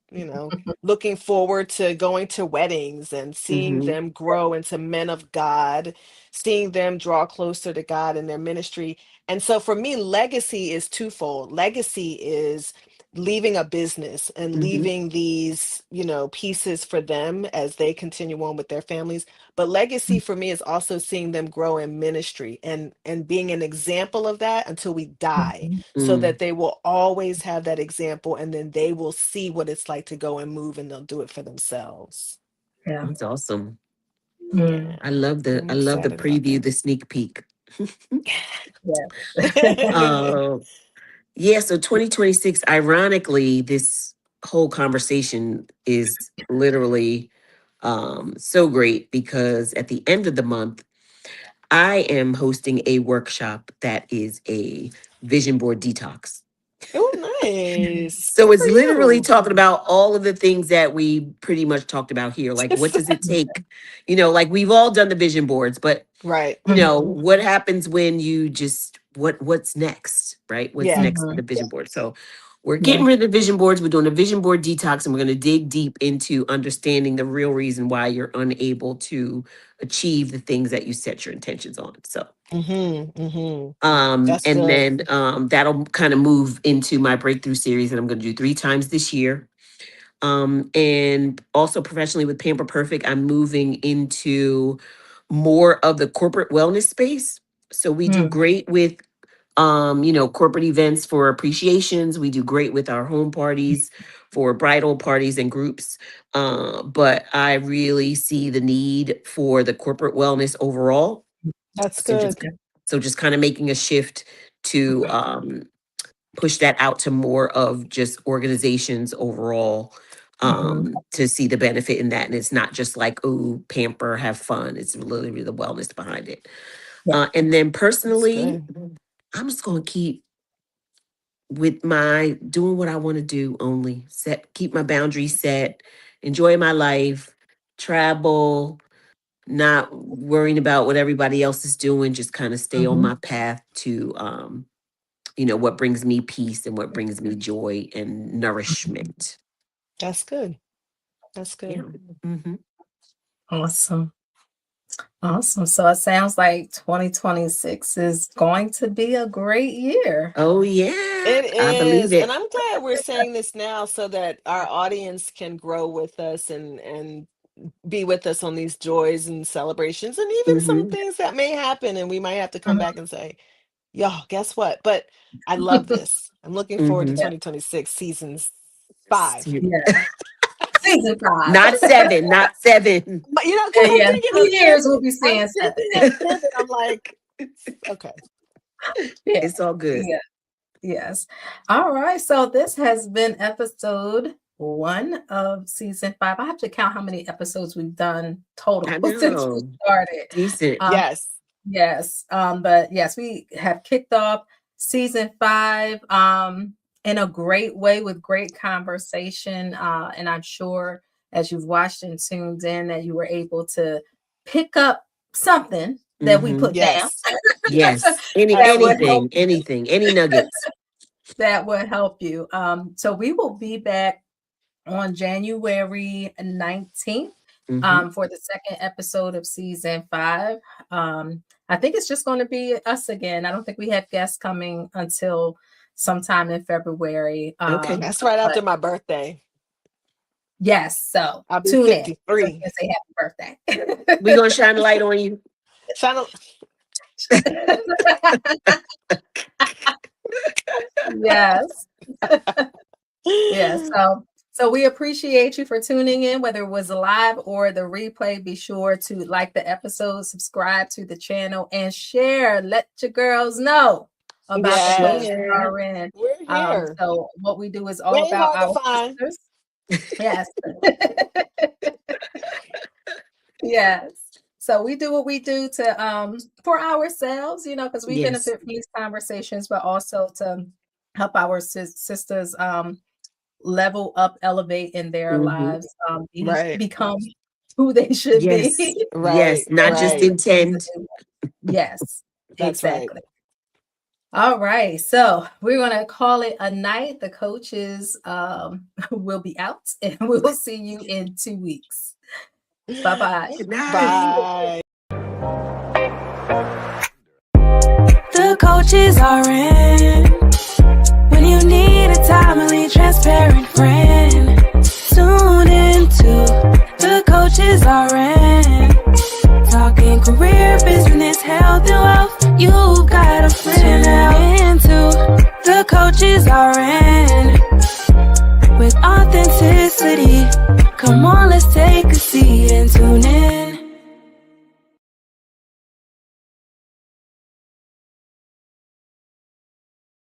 [SPEAKER 3] looking forward to going to weddings and seeing
[SPEAKER 4] Mm-hmm.
[SPEAKER 3] them grow into men of God, seeing them draw closer to God in their ministry. And so for me, legacy is twofold. Legacy is leaving a business and
[SPEAKER 4] Mm-hmm.
[SPEAKER 3] leaving these, pieces for them as they continue on with their families. But legacy for me is also seeing them grow in ministry and being an example of that until we die,
[SPEAKER 2] Mhm.
[SPEAKER 3] so
[SPEAKER 4] Mm.
[SPEAKER 3] that they will always have that example, and then they will see what it's like to go and move, and they'll do it for themselves.
[SPEAKER 2] Yeah.
[SPEAKER 4] That's awesome.
[SPEAKER 2] Mm.
[SPEAKER 3] Yeah,
[SPEAKER 4] I
[SPEAKER 3] I'm
[SPEAKER 4] love the
[SPEAKER 3] excited about
[SPEAKER 4] preview,
[SPEAKER 3] that.
[SPEAKER 4] the sneak peek.
[SPEAKER 2] Yeah.
[SPEAKER 4] uh yeah, so 2026, ironically, this whole conversation is literally so great because at the end of the month, I am hosting a workshop that is a vision board detox.
[SPEAKER 3] Oh, nice. Good
[SPEAKER 4] So
[SPEAKER 3] for
[SPEAKER 4] it's literally
[SPEAKER 3] you.
[SPEAKER 4] talking about all of the things that we pretty much talked about here. Like, what does it take? Like we've all done the vision boards, but
[SPEAKER 3] Right.
[SPEAKER 2] Mhm.
[SPEAKER 4] what happens when you just what's next, right? What's
[SPEAKER 3] Yeah.
[SPEAKER 4] next for
[SPEAKER 2] Mhm.
[SPEAKER 4] the vision board? So we're
[SPEAKER 2] Yeah.
[SPEAKER 4] getting rid of the vision boards. We're doing a vision board detox, and we're going to dig deep into understanding the real reason why you're unable to achieve the things that you set your intentions on. So
[SPEAKER 3] Mm-hmm. That's
[SPEAKER 4] and
[SPEAKER 3] good.
[SPEAKER 4] then that'll kind of move into my breakthrough series that I'm going to do 3 times this year. And also professionally with Pamper Perfect, I'm moving into more of the corporate wellness space. So we do
[SPEAKER 2] Mhm.
[SPEAKER 4] great with corporate events for appreciations. We do great with our home parties for bridal parties and groups. But I really see the need for the corporate wellness overall.
[SPEAKER 3] That's
[SPEAKER 4] So just
[SPEAKER 3] good.
[SPEAKER 2] Yeah.
[SPEAKER 4] so just kind of making a shift to push that out to more of just organizations overall
[SPEAKER 2] Mhm.
[SPEAKER 4] to see the benefit in that. And it's not just like, oh, pamper, have fun. It's literally the wellness behind it.
[SPEAKER 2] Yeah.
[SPEAKER 4] And then
[SPEAKER 3] That's
[SPEAKER 4] personally,
[SPEAKER 3] good.
[SPEAKER 4] I'm just going to keep with my doing what I want to do only. Keep my boundaries set, enjoy my life, travel, not worrying about what everybody else is doing, just kind of stay on
[SPEAKER 2] Mhm.
[SPEAKER 4] my path to what brings me peace and what brings me joy and nourishment.
[SPEAKER 3] That's good. That's
[SPEAKER 4] Yeah.
[SPEAKER 3] good.
[SPEAKER 4] Hmm.
[SPEAKER 2] Awesome. Awesome. So it sounds like 2026 is going to be a great year.
[SPEAKER 4] Oh yeah,
[SPEAKER 3] It
[SPEAKER 4] I believe
[SPEAKER 3] is. And
[SPEAKER 4] it.
[SPEAKER 3] I'm glad we're saying this now so that our audience can grow with us and be with us on these joys and celebrations, and even some
[SPEAKER 4] Hmm.
[SPEAKER 3] things that may happen and we might have to come
[SPEAKER 2] Mhm.
[SPEAKER 3] back and say, y'all, guess what? But I love this. I'm looking forward to
[SPEAKER 4] Hmm.
[SPEAKER 2] Yeah.
[SPEAKER 3] 2026 seasons 5.
[SPEAKER 2] Yeah. Season 5.
[SPEAKER 4] Not seven, not seven.
[SPEAKER 3] But because
[SPEAKER 2] Yeah,
[SPEAKER 3] I'm
[SPEAKER 2] yeah.
[SPEAKER 3] thinking of
[SPEAKER 2] 2 years
[SPEAKER 3] pivot.
[SPEAKER 2] we'll be
[SPEAKER 3] I'm
[SPEAKER 2] seeing 7.
[SPEAKER 3] thinking of pivot. I'm like, okay.
[SPEAKER 2] Yeah.
[SPEAKER 4] It's all good.
[SPEAKER 2] Yeah. Yes. All right. So this has been episode 1 of season 5. I have to count how many episodes we've done total
[SPEAKER 4] I
[SPEAKER 2] since we
[SPEAKER 4] know.
[SPEAKER 2] started.
[SPEAKER 4] Decent.
[SPEAKER 3] Yes.
[SPEAKER 2] Yes. But yes, we have kicked off season 5 in a great way with great conversation. And I'm sure as you've watched and tuned in that you were able to pick up something that we put down.
[SPEAKER 3] Yes.
[SPEAKER 4] Yes.
[SPEAKER 2] That would help
[SPEAKER 4] Anything, any nuggets.
[SPEAKER 2] that would help you. So we will be back on January 19th for the second episode of season 5. I think it's just going to be us again. I don't think we have guests coming until sometime in February.
[SPEAKER 4] Okay.
[SPEAKER 3] That's right after my birthday.
[SPEAKER 2] Yes, so
[SPEAKER 3] I'll be
[SPEAKER 2] tune in.
[SPEAKER 3] 53.
[SPEAKER 2] So you can say happy birthday.
[SPEAKER 4] We're going to shine a light on you.
[SPEAKER 3] Shine a-
[SPEAKER 2] Yes. Yes. So we appreciate you for tuning in, whether it was live or the replay. Be sure to like the episode, subscribe to the channel, and share. Let your girls know about the coaches are in.
[SPEAKER 3] We're here.
[SPEAKER 2] So what we do is all
[SPEAKER 3] We ain't
[SPEAKER 2] about
[SPEAKER 3] hard to
[SPEAKER 2] our
[SPEAKER 3] find.
[SPEAKER 2] sisters. Yes. Yes. So we do what we do to for ourselves, because we
[SPEAKER 4] Yes.
[SPEAKER 2] benefit from these conversations, but also to help our sisters level up, elevate in their lives,
[SPEAKER 3] Right.
[SPEAKER 2] become who they should
[SPEAKER 4] Yes.
[SPEAKER 2] be.
[SPEAKER 3] Right.
[SPEAKER 4] Yes. Not just
[SPEAKER 3] right.
[SPEAKER 4] intend.
[SPEAKER 2] Yes,
[SPEAKER 3] That's right.
[SPEAKER 2] exactly. All right, so we're gonna call it a night. The coaches will be out, and we will see you in 2 weeks. Bye-bye.
[SPEAKER 4] Good night.
[SPEAKER 3] Bye.
[SPEAKER 1] The coaches are in. When you need a timely, transparent friend, tune into the coaches are in. Talking career, business, health, and wealth. You got a friend now into the coaches are in.